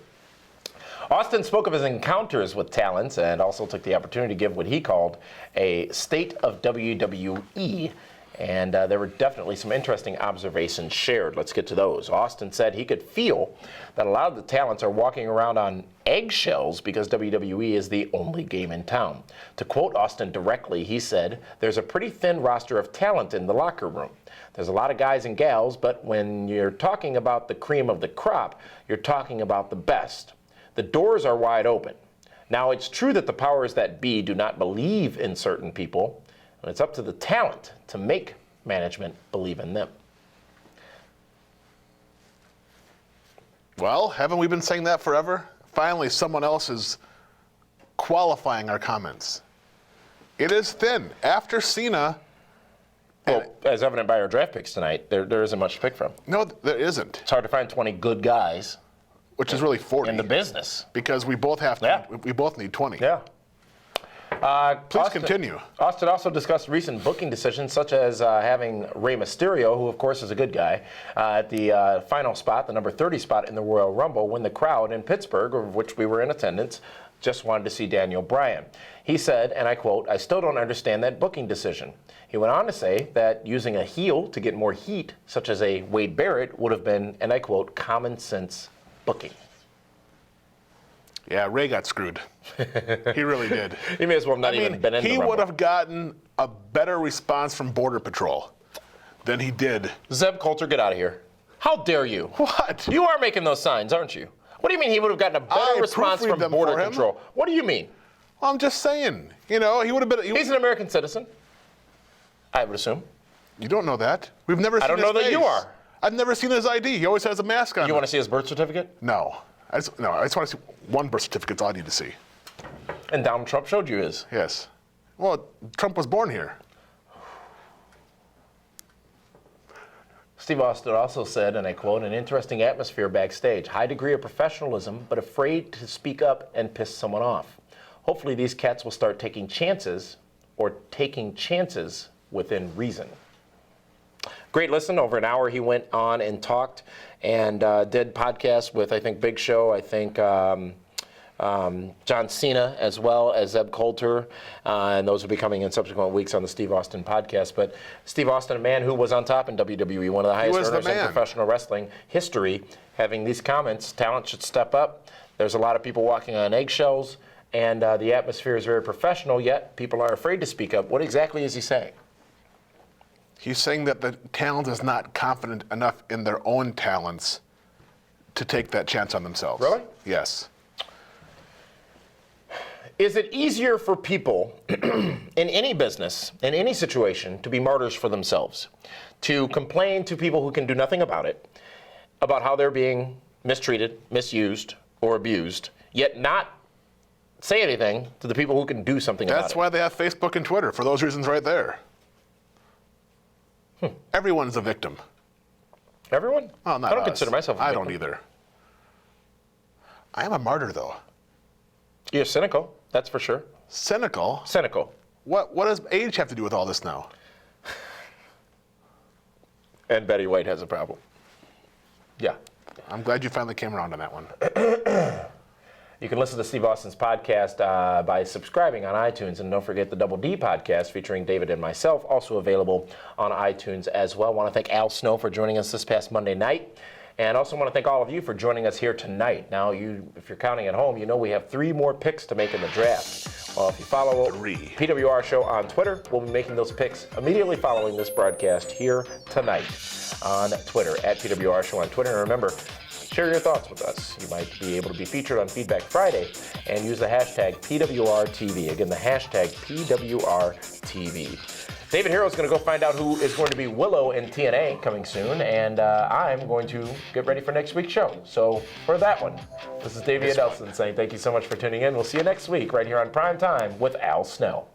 C: Austin spoke of his encounters with talents and also took the opportunity to give what he called a state of WWE. And there were definitely some interesting observations shared. Let's get to those. Austin said he could feel that a lot of the talents are walking around on eggshells because WWE is the only game in town. To quote Austin directly, he said, "There's a pretty thin roster of talent in the locker room. There's a lot of guys and gals, but when you're talking about the cream of the crop, you're talking about the best. The doors are wide open. Now, it's true that the powers that be do not believe in certain people, and it's up to the talent to make management believe in them."
B: Well, haven't we been saying that forever? Finally, someone else is qualifying our comments. It is thin. After Cena...
C: Well, as evident by our draft picks tonight, there isn't much to pick from.
B: No, there isn't.
C: It's hard to find 20 good guys.
B: Which is really 40.
C: In the business.
B: Because we both have to, we both need 20.
C: Yeah.
B: Please continue.
C: Austin also discussed recent booking decisions, such as having Rey Mysterio, who of course is a good guy, at the final spot, the number 30 spot in the Royal Rumble, when the crowd in Pittsburgh, of which we were in attendance, just wanted to see Daniel Bryan. He said, and I quote, "I still don't understand that booking decision." He went on to say that using a heel to get more heat, such as a Wade Barrett, would have been, and I quote, "common sense booking."
B: Yeah, Ray got screwed. He really did.
C: He may as well have not even been in the
B: He
C: Rumble.
B: would have gotten a better response from Border Patrol than he did.
C: Zeb Coulter, get out of here. How dare you?
B: What?
C: You are making those signs, aren't you? What do you mean he would have gotten a better response from Border Control? What do you mean?
B: Well, I'm just saying. You know, he would have been...
C: He's an American citizen, I would assume.
B: You don't know that. We've never seen his face.
C: I don't know that you are.
B: I've never seen his ID. He always has a mask on.
C: You want to see his birth certificate?
B: No. I just want to see one birth certificate. That's all I need to see.
C: And Donald Trump showed you his.
B: Yes. Well, Trump was born here.
C: Steve Austin also said, and I quote, "An interesting atmosphere backstage. High degree of professionalism, but afraid to speak up and piss someone off. Hopefully these cats will start taking chances, or taking chances within reason." Great listen. Over an hour he went on and talked and did podcasts with, I think, Big Show, I think John Cena, as well as Zeb Coulter, and those will be coming in subsequent weeks on the Steve Austin podcast. But Steve Austin, a man who was on top in WWE, one of the highest earners in professional wrestling history, having these comments, talent should step up. There's a lot of people walking on eggshells, and the atmosphere is very professional, yet people are afraid to speak up. What exactly is he saying?
B: He's saying that the talent is not confident enough in their own talents to take that chance on themselves.
C: Really?
B: Yes.
C: Is it easier for people in any business, in any situation, to be martyrs for themselves? To complain to people who can do nothing about it, about how they're being mistreated, misused, or abused, yet not say anything to the people who can do something about it?
B: That's why they have Facebook and Twitter, for those reasons right there. Everyone's a victim.
C: Everyone?
B: Well, not
C: I don't
B: us.
C: consider myself a
B: I
C: victim.
B: don't either. I am a martyr, though.
C: You're cynical, that's for sure.
B: Cynical?
C: Cynical.
B: What does age have to do with all this now?
C: And Betty White has a problem. Yeah.
B: I'm glad you finally came around on that one.
C: You can listen to Steve Austin's podcast by subscribing on iTunes. And don't forget the Double D podcast featuring David and myself, also available on iTunes as well. I want to thank Al Snow for joining us this past Monday night. And also want to thank all of you for joining us here tonight. Now, if you're counting at home, you know we have 3 more picks to make in the draft. Well, if you follow PWR Show on Twitter, we'll be making those picks immediately following this broadcast here tonight on Twitter, at PWR Show on Twitter. And remember, share your thoughts with us. You might be able to be featured on Feedback Friday and use the hashtag PWRTV. Again, the hashtag PWRTV. David Hero is going to go find out who is going to be Willow in TNA coming soon, and I'm going to get ready for next week's show. So for that one, this is Davey Adelson saying thank you so much for tuning in. We'll see you next week right here on Prime Time with Al Snow.